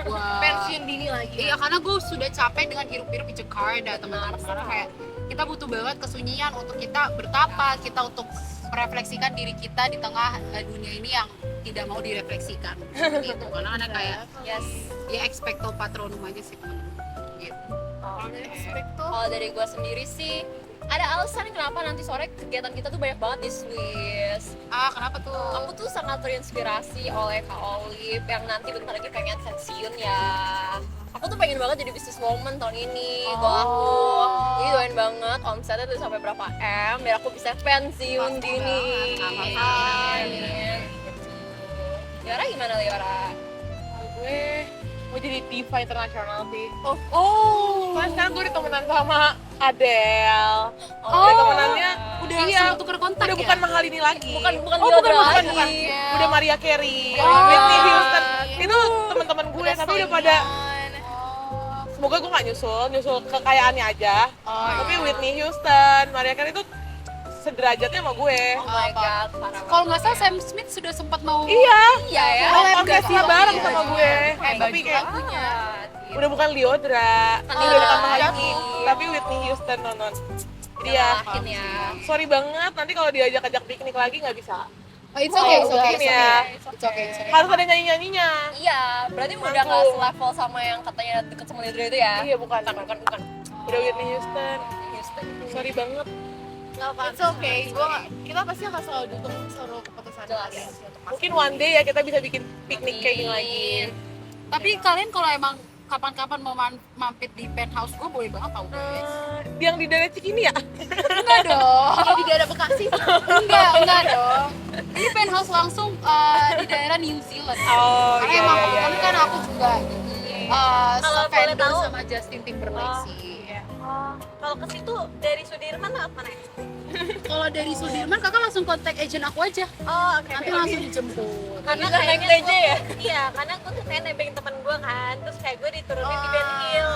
Gua Pensiun dini lagi. Iya, karena gue sudah capek dengan hirup-hirup di Jakarta, teman-teman. Karena kayak kita butuh banget kesunyian untuk kita bertapa, kita untuk merefleksikan diri kita di tengah dunia ini yang tidak mau direfleksikan. Seperti itu. Karena ada kayak Yes. ya expecto patronum aja sih, teman-teman. Gitu. Kalau dari gue sendiri sih ada alasan kenapa nanti sore kegiatan kita tuh banyak banget di Swiss. Ah, kenapa tuh? Aku tuh sangat terinspirasi oleh Kak Olive yang nanti bentar lagi pengen pensiun ya. Aku tuh pengen banget jadi businesswoman tahun ini. Doa aku. Jadi doain banget omsetnya tuh sampai berapa M biar aku bisa pensiun dini. Amin. Liora gimana Liora? Gue mau jadi diva internasional sih. Oh. Soalnya sekarang gue udah temenan sama Adele. Udah temenannya Udah iya, langsung tukar kontak udah ya? bukan Mahalini lagi. Bukan oh, Liora bukan, lagi. bukan. Udah Mariah Carey, Oh. Whitney Houston. Itu teman-teman gue, tapi udah pada semoga gue gak nyusul kekayaannya aja. Tapi Whitney Houston, Mariah Carey itu sederajatnya sama gue. Oh my god, parah banget. Kalau nggak salah Sam Smith sudah sempat mau Iya, Iya ya. orkestra bareng sama gue. Tapi kayak udah bukan Liodra, udah bukan Mahalini, tapi Whitney Houston nonton. Jadi ya, Yakin ya. sorry banget nanti kalau diajak-ajak piknik lagi nggak bisa. Oh, it's okay, it's okay, mungkin ya. it's okay. Harus ada nyanyi-nyanyinya. Iya, berarti udah nggak selevel sama yang katanya deket sama Liodra itu ya? Iya, bukan. Bukan. Udah Whitney Houston. Houston. Sorry banget. It's okay. Kita pasti akan selalu dukung seluruh keputusan Jelas. kalian sih untuk Mungkin one day ya kita bisa bikin piknik kayak gini lagi. Tapi kalian kalau emang kapan-kapan mau mampir di penthouse gue boleh banget tau guys. Yang di daerah Cikini ya? Enggak dong. di daerah Bekasi. Enggak dong. Ini penthouse langsung di daerah New Zealand. Oh, Karena iya, emang iya, kebetulan iya. kan aku juga Kalau boleh se-fandom tahu. sama Justin Timberlake sih. Kalau ke situ dari Sudirman lewat mana ya? Kalau dari Sudirman kakak langsung kontak agent aku aja. Oh, oke. Nanti langsung dijemput. Karena Bisa naik kayaknya TJ gua- ya? Iya, karena gue tuh kayak nebeng temen gue kan, terus kayak gue diturunin di Ben Hill.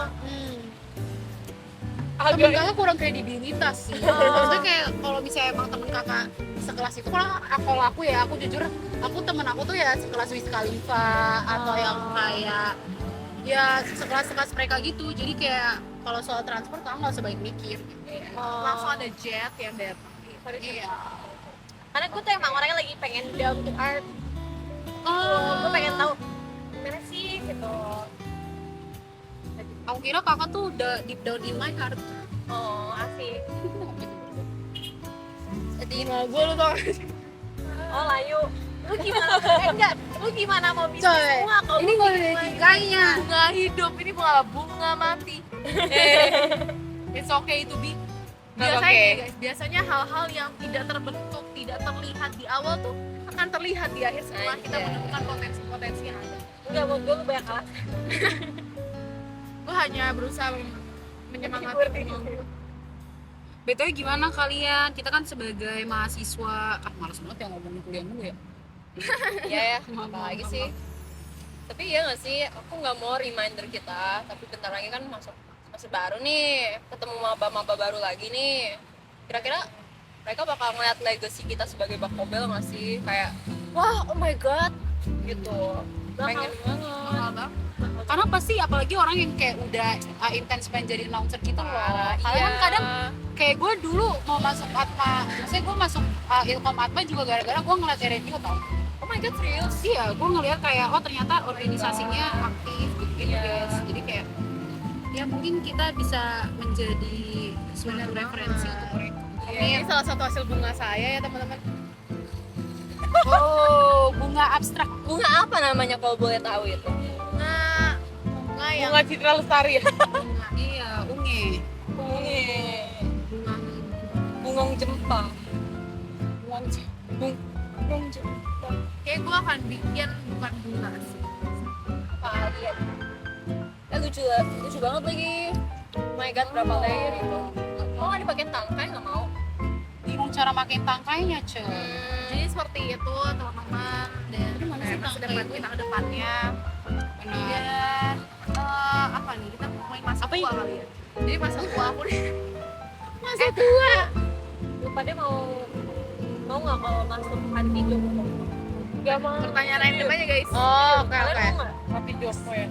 Temen kakak kurang kredibilitas sih. Maksudnya kayak kalau misalnya emang temen kakak sekelas itu, kalau aku ya, aku jujur, temen aku tuh ya sekelas Wiz Khalifa atau yang kayak ya sekelas mereka gitu. Jadi kayak kalau soal transport kakak nggak sebaik mikir. Langsung ada jet yang datang. Iya. Karena gue tuh emang orangnya lagi pengen down to earth. Gue pengen tahu gimana sih gitu. Aku kira kakak tuh udah deep down in my heart. Oh asik. Sedih. Nah, gue lu tau gak sih? Oh layu. Lu gimana? Enggak, lu gimana mau bisnis Coy, bunga kalau ini nggak ada etikanya. Bunga hidup ini bunga bunga mati. It's okay to be. Not Biasanya okay. guys, biasanya hal-hal yang tidak terbentuk, tidak terlihat di awal tuh akan terlihat di akhir setelah kita Anjay. menemukan potensi-potensi yang ada. enggak mau gue lu banyak kalah. Gue hanya berusaha menyemangati. BTW gimana kalian? Kita kan sebagai mahasiswa, malas banget ya ngomongin kuliah dulu ya. Iya ya, apa lagi sih? Tapi ya nggak sih, aku nggak mau reminder kita, tapi bentar lagi kan masih baru nih, ketemu maba-maba baru lagi nih. Kira-kira mereka bakal ngeliat legacy kita sebagai Bakobel nggak sih? Kayak, wah, oh my god, gitu. Pengen banget. Karena pasti apalagi orang yang kayak udah intens pengen jadi announcer gitu loh. Karena kan kadang kayak gue dulu mau masuk Atma, maksudnya gue masuk Ilkom Atma juga gara-gara gue ngeliat radio tau. Oh my god, serius? Iya, gue ngeliat kayak oh ternyata organisasinya aktif gitu guys. Jadi kayak ya mungkin kita bisa menjadi suatu referensi untuk mereka. Ini salah satu hasil bunga saya ya teman-teman. Oh, bunga abstrak. Bunga apa namanya kalau boleh tahu itu? Bunga yang Bunga Citra Lestari ya? Iya, unge. Bungong jempang. kayak gue akan bikin bukan bunga sih. Kalian. Lucu banget lagi. Oh my god, berapa layer itu? Oh, nggak dipakai tangkai, nggak mau. Bingung cara makin tangkainya, cuy. Jadi seperti itu teman-teman, dan masa depan kita ke depannya. Benar. Dan apa nih, kita ngomongin masa Apa tua itu? kali ya. Jadi masa tua aku nih Masa tua. Lu pada mau nggak kalau masuk panti jompo? Gak mau. pertanyaan random aja guys. Oh, oke Kalian oke. mau nggak? Tapi Jompo ya.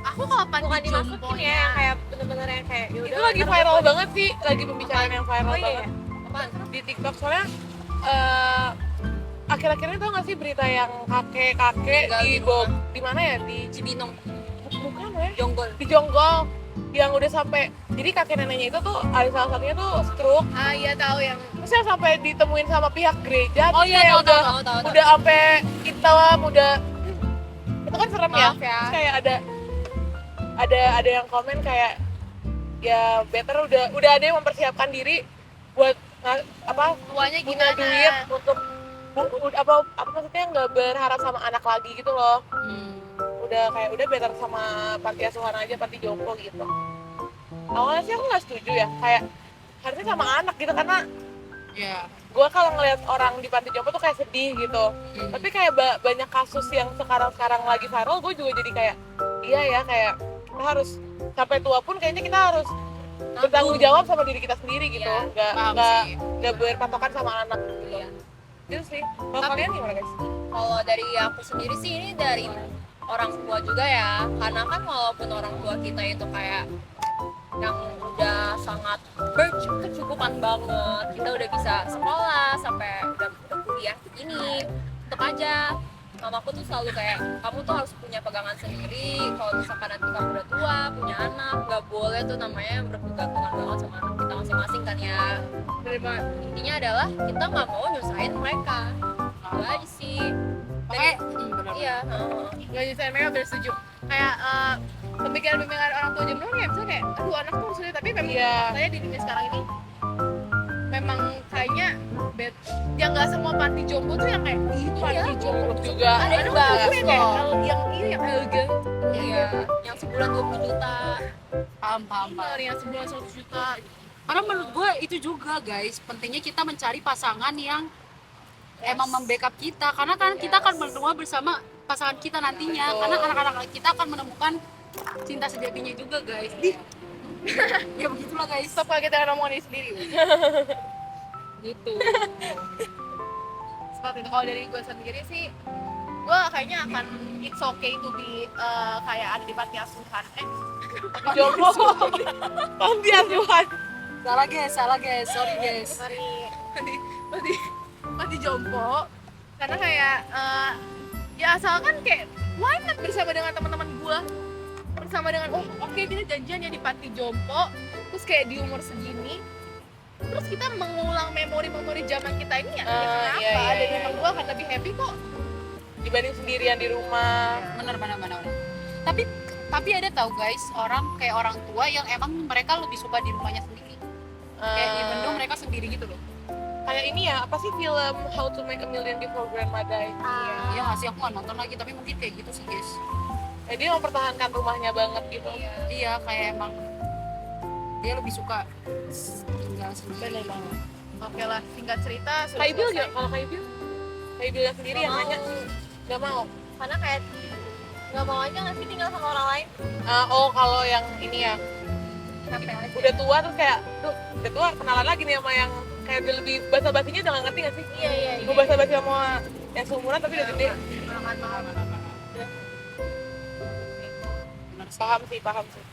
Aku kalau Bukan panti dimasukin jompo ya, yang kayak bener-bener yang kayak yaudah. Itu lagi viral banget sih, lagi pembicaraan yang viral Oh iya. banget Apaan? di TikTok. Soalnya akhir-akhir ini tau gak sih berita yang kakek-kakek Tinggal di di rumah. di mana ya, di Cibinong, bukan ya, Jonggol. di Jonggol, yang udah sampai, jadi kakek neneknya itu tuh ada salah satunya tuh stroke, iya tahu yang terus yang sampai ditemuin sama pihak gereja. Oh terus iya, kayak tahu. udah sampai hitam, udah itu kan serem ya. Maaf ya. Terus kayak ada yang komen kayak ya better udah ada yang mempersiapkan diri buat tuanya punya gimana. duit untuk apa maksudnya nggak berharap sama anak lagi gitu loh. Udah better sama panti asuhan aja, panti jompo gitu. Awalnya sih aku nggak setuju ya, kayak harusnya sama anak gitu, karena Ya. gue kalau ngeliat orang di panti jompo tuh kayak sedih gitu. Tapi kayak banyak kasus yang sekarang lagi viral, gue juga jadi kayak iya ya, kayak kita harus sampai tua pun kayaknya kita harus bertanggung jawab sama diri kita sendiri gitu. Iya, paham sih. Nggak berpatokan sama anak gitu. Iya. Itu sih. Kalau kalian gimana guys? Kalau dari aku sendiri sih, ini dari orang tua juga ya, karena kan walaupun orang tua kita itu kayak yang udah sangat berkecukupan banget, kita udah bisa sekolah sampai udah kuliah begini, tetap aja mamaku tuh selalu kayak kamu tuh harus punya pegangan sendiri. Kalau misalkan nanti kamu udah tua, punya anak, nggak boleh tuh namanya berpegangan banget sama anak kita masing-masing kan ya. Intinya adalah kita nggak mau nyusahin mereka, itu aja sih. Makanya, Iya, Gak nyusahin mereka, bener setuju. Kayak pemikiran-pemikiran orang tua zaman dulu kayak misalnya kayak aduh anak tuh harus sulit, tapi memang faktanya di dunia sekarang ini memang kayaknya yang nggak semua panti jompo tuh yang kayak ih panti jompo Juga Ada yang tuh bagus yang kayak loh. yang ini yang elegan, Iya, yang sebulan 20 juta. paham. yang sebulan 100 juta. Karena menurut gue itu juga guys, pentingnya kita mencari pasangan yang emang membackup kita, karena kan kita akan berdua bersama pasangan kita nantinya. Karena anak-anak kita akan menemukan cinta sejatinya juga guys. Ya begitulah guys. stop kalau kita ngomongin diri sendiri. Gitu. Seperti itu. Kalau dari gue sendiri sih, gue kayaknya akan it's okay to be kayak ada di panti asuhan. Jompo. Panti asuhan. Salah guys, sorry guys. Panti jompo, karena kayak ya asalkan kayak why not bersama dengan teman-teman gue sama dengan oke, kita janjian ya di panti jompo, terus kayak di umur segini terus kita mengulang memori-memori zaman kita ini ya, kenapa? iya, Dan iya. memang gue akan lebih happy kok. Dibanding sendirian di rumah. bener. Tapi ada tahu guys, kayak orang tua yang emang mereka lebih suka di rumahnya sendiri. Kayak even though mereka sendiri gitu loh. Kayak ini ya, apa sih film How to Make a Million Before Grandma Die? Iya nggak sih, aku nggak nonton lagi, tapi mungkin kayak gitu sih guys. Dia mempertahankan rumahnya banget gitu. Iya, kayak emang dia lebih suka tinggal sendiri. Bener banget. Oke lah, singkat cerita sudah Kaibil selesai. ya? Kalau Kaibil yang sendiri yang nanya nggak mau. Karena kayak nggak mau aja nggak sih tinggal sama orang lain. Kalau yang ini ya udah tua terus kayak udah tua kenalan lagi nih sama yang kayak dia lebih basa-basinya udah nggak ngerti nggak sih? Iya. Gue basa-basi sama yang seumuran tapi udah gede. Paham sih.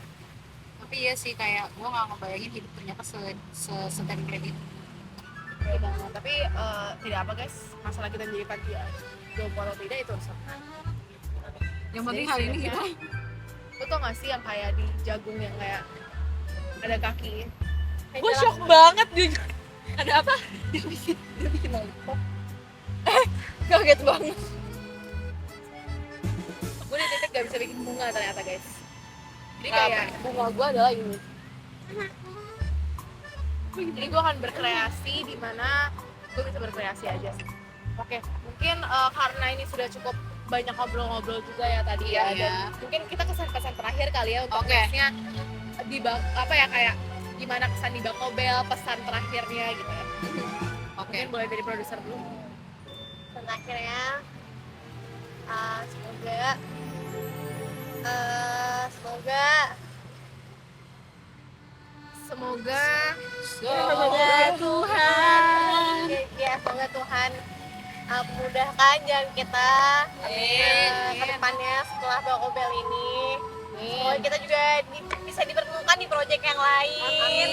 Tapi iya sih, kayak gue nggak ngebayangin hidup ternyata setemplate itu. Iya banget. Tapi tidak apa guys, masalah kita menjadi panti jompo atau tidak itu urusan. Yang penting hari ini kita Lu tau gak sih yang kayak di jagung yang kayak ada kaki? Gue shock banget jujur. Ada apa? dia bikin lollipop. Kaget banget. Gue di titik gak bisa bikin bunga ternyata guys. Jadi kayak bunga gue adalah ini. Jadi gue akan berkreasi di mana gue bisa berkreasi aja sih. Oke, mungkin karena ini sudah cukup banyak ngobrol-ngobrol juga ya tadi ya. Iya. Dan mungkin kita kesan-kesan terakhir kali ya untuk Oke. nextnya di kayak gimana kesan di Bakobel, pesan terakhirnya gitu ya. Oke. Mungkin boleh dari produser dulu. Dan akhirnya semoga Tuhan semoga Tuhan mudahkan jalan kita ke depannya setelah Bakobel ini. Semoga kita juga bisa dipertemukan di proyek yang lain.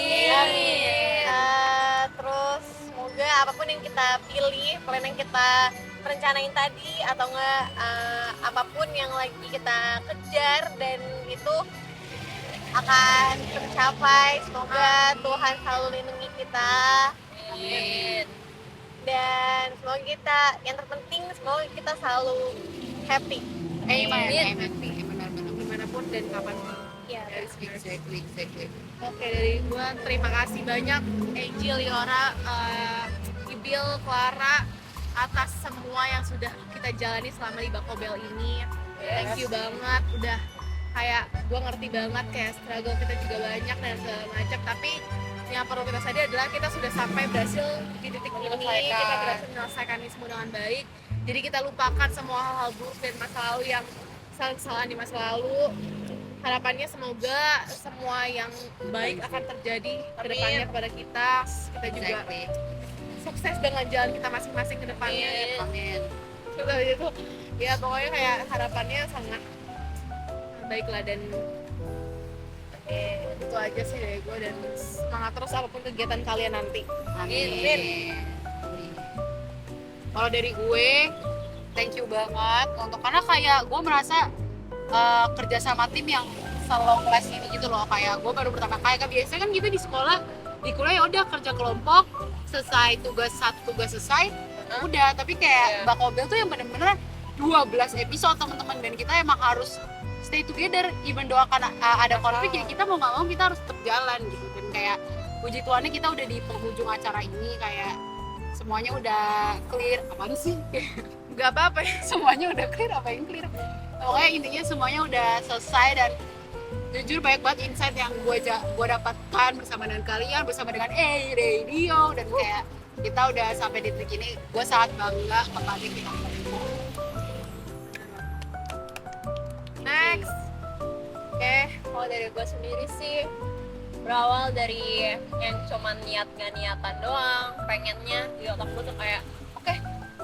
Terus semoga apapun yang kita pilih, plan yang kita rencanain tadi atau enggak apapun yang lagi kita kejar dan itu akan tercapai. Semoga Tuhan selalu lindungi kita. Amin. Dan semoga kita, yang terpenting semoga kita selalu happy. Amin. Benar-benar Dimanapun dan kapanpun. Iya. Exactly. Oke, dari gue terima kasih banyak Angel, Liora, Ibil, Clara atas semua yang sudah kita jalani selama di Bakobel ini. Thank you banget, udah kayak gue ngerti banget kayak struggle kita juga banyak dan segala macam, tapi yang perlu kita sadari adalah kita sudah sampai berhasil di titik ini, kita berhasil menyelesaikan ini semua dengan baik. Jadi kita lupakan semua hal-hal buruk dan masa lalu yang kesalahan di masa lalu. Harapannya semoga semua yang baik akan terjadi ke depannya kepada kita. Kita juga sukses dengan jalan kita masing-masing ke depannya. Amin. Setelah itu ya pokoknya kayak harapannya sangat baiklah dan itu aja sih dari gue, dan semangat terus apapun kegiatan kalian nanti. Amin. Kalau dari gue, thank you banget karena kayak gue merasa kerja sama tim yang selong kelas ini gitu loh. Kayak gue baru pertama kali, kan biasanya kan kita di sekolah, di kuliah ya udah kerja kelompok, selesai tugas selesai, udah. Tapi kayak Bakobel tuh yang bener-bener 12 episode teman-teman, dan kita emang harus stay together, even though akan ada konflik ya kita mau nggak mau kita harus tetap jalan gitu. Dan kayak puji Tuhannya kita udah di penghujung acara ini, kayak semuanya udah clear. Apaan sih? Gak apa-apa ya. Semuanya udah clear, apa yang clear? Pokoknya intinya semuanya udah selesai, dan jujur banyak banget insight yang gue dapatkan bersama dengan kalian, bersama dengan Radio, dan kayak kita udah sampai di titik ini. Gue sangat bangga kepada kita. Next. Oke, kalau dari gue sendiri sih berawal dari yang cuman niatan doang, pengennya di otak gue tuh kayak oke,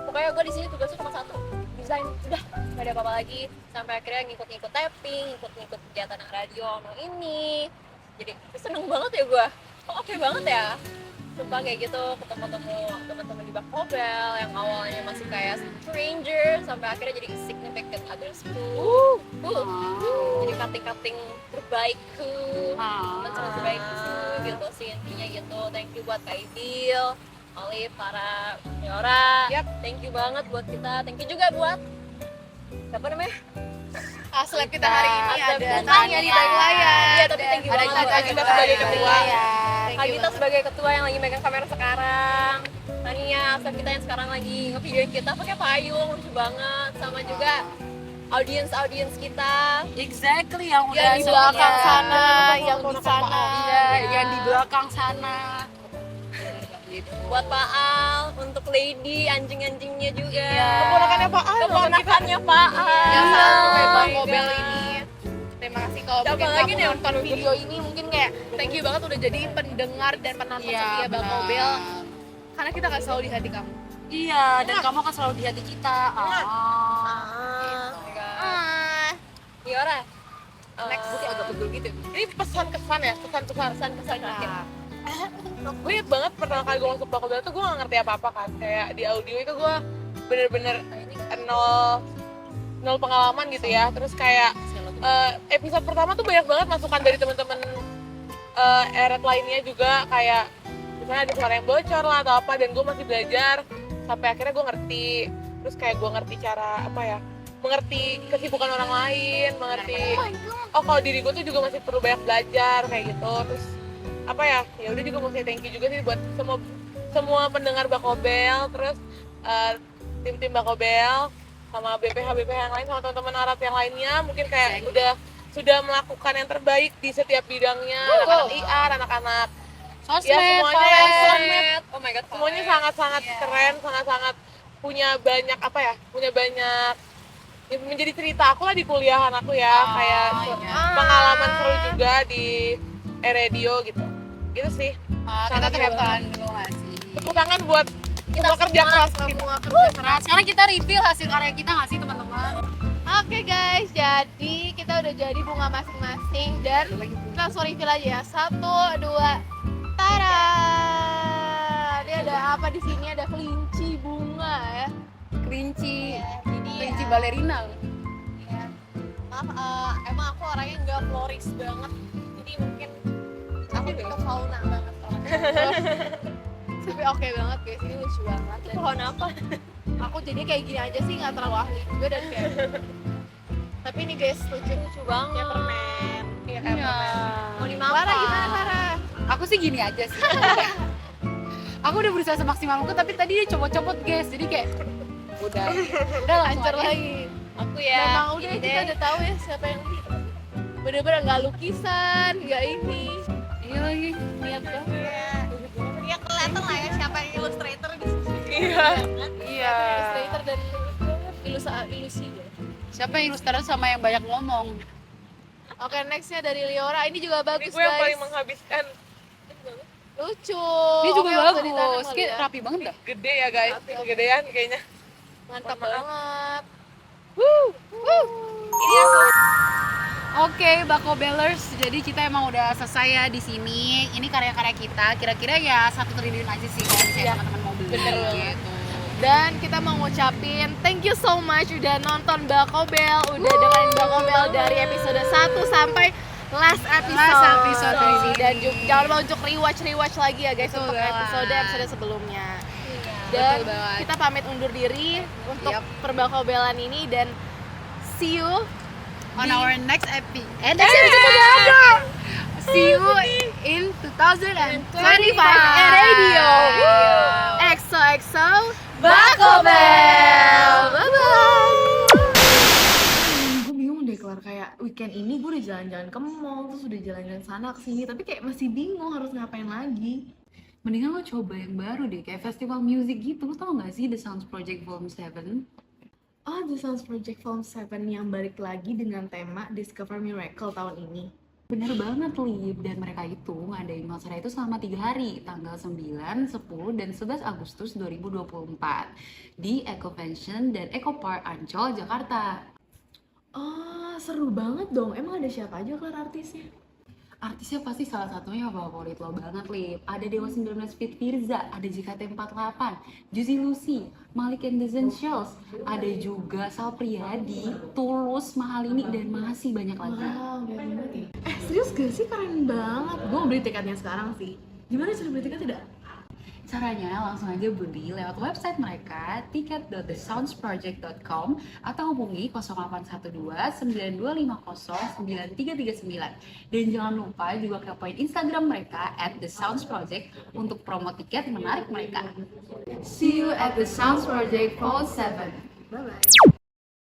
pokoknya gue di sini tugasnya cuma satu, desain, udah gak ada apa-apa lagi. Sampai akhirnya ngikut-ngikut tapping, ngikut-ngikut kegiatan yang radio ini, jadi seneng banget ya gue. Kok oke banget ya, sumpah kayak gitu, ketemu-temu teman-teman di Bakobel yang awalnya masih kayak stranger sampai akhirnya jadi significant othersku. Jadi cutting-cutting terbaikku, teman terbaikku gitu sih intinya gitu. Thank you buat Kak Idil, Olive, para Yora. Thank you banget buat kita. Thank you juga buat siapa namanya? Seleb kita hari ini ada Tanya di balik layar. Iya, tapi thank you banget buat kita sebagai ketua. Kak Gita sebagai ketua yang lagi megang kamera sekarang. Tania, staff kita yang sekarang lagi nge-videoin kita pakai payung, lucu banget. Sama juga audiens kita. Exactly, yang udah yang di belakang semuanya. sana, yang di sana. Iya, yang di belakang sana. Buat Pak Al, untuk Lady, anjing-anjingnya juga. Keponakannya Pak Al. Keponakannya Pak Al. Yang selalu kayak Bang my Kobel God. ini. Terima kasih kalau Siapa mungkin lagi kamu nih yang nonton video ini, mungkin kayak thank you banget udah jadi pendengar dan penonton Iya, setia Bang benar. Kobel. Karena kita gak selalu di hati kamu. Iya, dan kamu akan selalu di hati kita. Yora, Next. agak betul gitu. Ini pesan-kesan ya, pesan-kesan Terakhir. gue inget banget pertama kali gue masuk Bakobel tuh gue gak ngerti apa-apa kan. Kayak di audio itu gue bener-bener nol pengalaman gitu ya. Terus kayak episode pertama tuh banyak banget masukan dari teman-teman eret lainnya juga, kayak misalnya ada suara yang bocor lah atau apa, dan gue masih belajar sampai akhirnya gue ngerti. Terus kayak gue ngerti cara apa ya, mengerti kesibukan orang lain, mengerti oh kalau diri gue tuh juga masih perlu banyak belajar kayak gitu. Terus apa ya, ya udah juga mau say thank you juga sih buat semua pendengar Bakobel, terus tim-tim Bakobel sama BPH yang lain, sama teman-teman Arat yang lainnya, mungkin kayak sudah melakukan yang terbaik di setiap bidangnya, anak-anak IR, anak-anak Sosmed, ya semuanya Sosmed. Oh my god. semuanya sangat-sangat keren, sangat-sangat punya banyak apa ya, punya banyak ya, menjadi cerita aku lah di kuliahan aku ya, kayak pengalaman seru juga di radio gitu sih. Kita tepuk tangan dulu nggak sih? Tepuk tangan buat semua kerja keras Semua kerja keras. Sekarang kita reveal hasil karya kita nggak sih teman-teman? Oke guys, jadi kita udah jadi bunga masing-masing dan kita langsung reveal aja ya. 1, 2, tara. Ini ada apa di sini? Ada kelinci bunga ya. Kelinci, Jadi kelinci balerina. maaf, emang aku orangnya nggak floris banget. Jadi mungkin aku ke fauna banget orangnya. Tapi oke banget guys, ini lucu banget. Dan Pohon apa? aku jadi kayak gini aja sih, nggak terlalu ahli juga dan kayak tapi ini guys lucu banget kayak permen, kayak permen. Mau dimakan? Lara gimana Lara? Aku sih gini aja sih. Aku udah berusaha semaksimal mungkin, tapi tadi dia copot-copot guys, jadi kayak udah langsung Hancur aja. lagi. Aku ya. Memang udah ini kita deh. udah tahu ya siapa yang bener-bener nggak lukisan, nggak ini. Iya lagi. Niat banget. Ya kelihatan lah ya siapa yang illustrator di sini. Iya. Illustrator dan ilusi ya. Siapa yang ilustrator sama yang banyak ngomong? Oke, nextnya dari Liora. Ini juga Ini bagus gue yang guys. paling menghabiskan. Lucu. Ini juga Oke, bisa ditanam bagus. kali Kayak ya. rapi banget dah. Gede ya guys, kegedean kayaknya. Mantap banget. Oke, Bakobelers, jadi kita emang udah selesai ya di sini. Ini karya-karya kita. Kira-kira ya 1 triliun aja sih kalau misalnya teman-teman mau beli. bener banget. Gitu. Dan kita mau ngucapin thank you so much udah nonton Bakobel, udah dengerin Bakobel dari episode 1 sampai last episode. Last episode dari sini. Dan jangan lupa untuk rewatch lagi ya guys Betul untuk banget. episode sebelumnya. Dan betul banget. kita pamit undur diri untuk Yap. perbakobelan ini dan see you On di- our next episode. Next episode udah ada. See you in 2025 Radio. XOXO Bakobel. Bye bye. Gue bingung deh kelar kayak weekend ini gue udah jalan-jalan ke mall, terus udah jalan-jalan sana ke sini, tapi kayak masih bingung harus ngapain lagi. Mendingan lo coba yang baru deh, kayak festival music gitu. Lo tau gak sih The Sounds Project Volume 7? Oh, The Sounds Project Volume 7 yang balik lagi dengan tema Discover Miracle tahun ini. Bener banget, Lip. Dan mereka itu ngadain konser itu selama 3 hari, tanggal 9, 10, dan 11 Agustus 2024 di Eco Convention dan Eco Park Ancol, Jakarta. Oh, seru banget dong. Emang ada siapa aja kelar artisnya? Artisnya pasti salah satunya favorit lo banget, Lip. Ada Dewa 19 Fit Firza, ada JKT48, Juicy Lucy, Malik and the Essentials, ada juga Sal Priadi, Tulus, Mahalini, dan masih banyak lagi. Wow, keren banget ya. Serius gak sih? Keren banget. Gue mau beli tiketnya sekarang sih. Gimana cara beli tiket tidak? Caranya langsung aja beli lewat website mereka tiket.thesoundsproject.com atau hubungi 0812 9250 9339. Dan jangan lupa juga kepoin Instagram mereka @thesoundsproject untuk promo tiket menarik mereka. See you at the Sounds Project Fall 7. Bye-bye.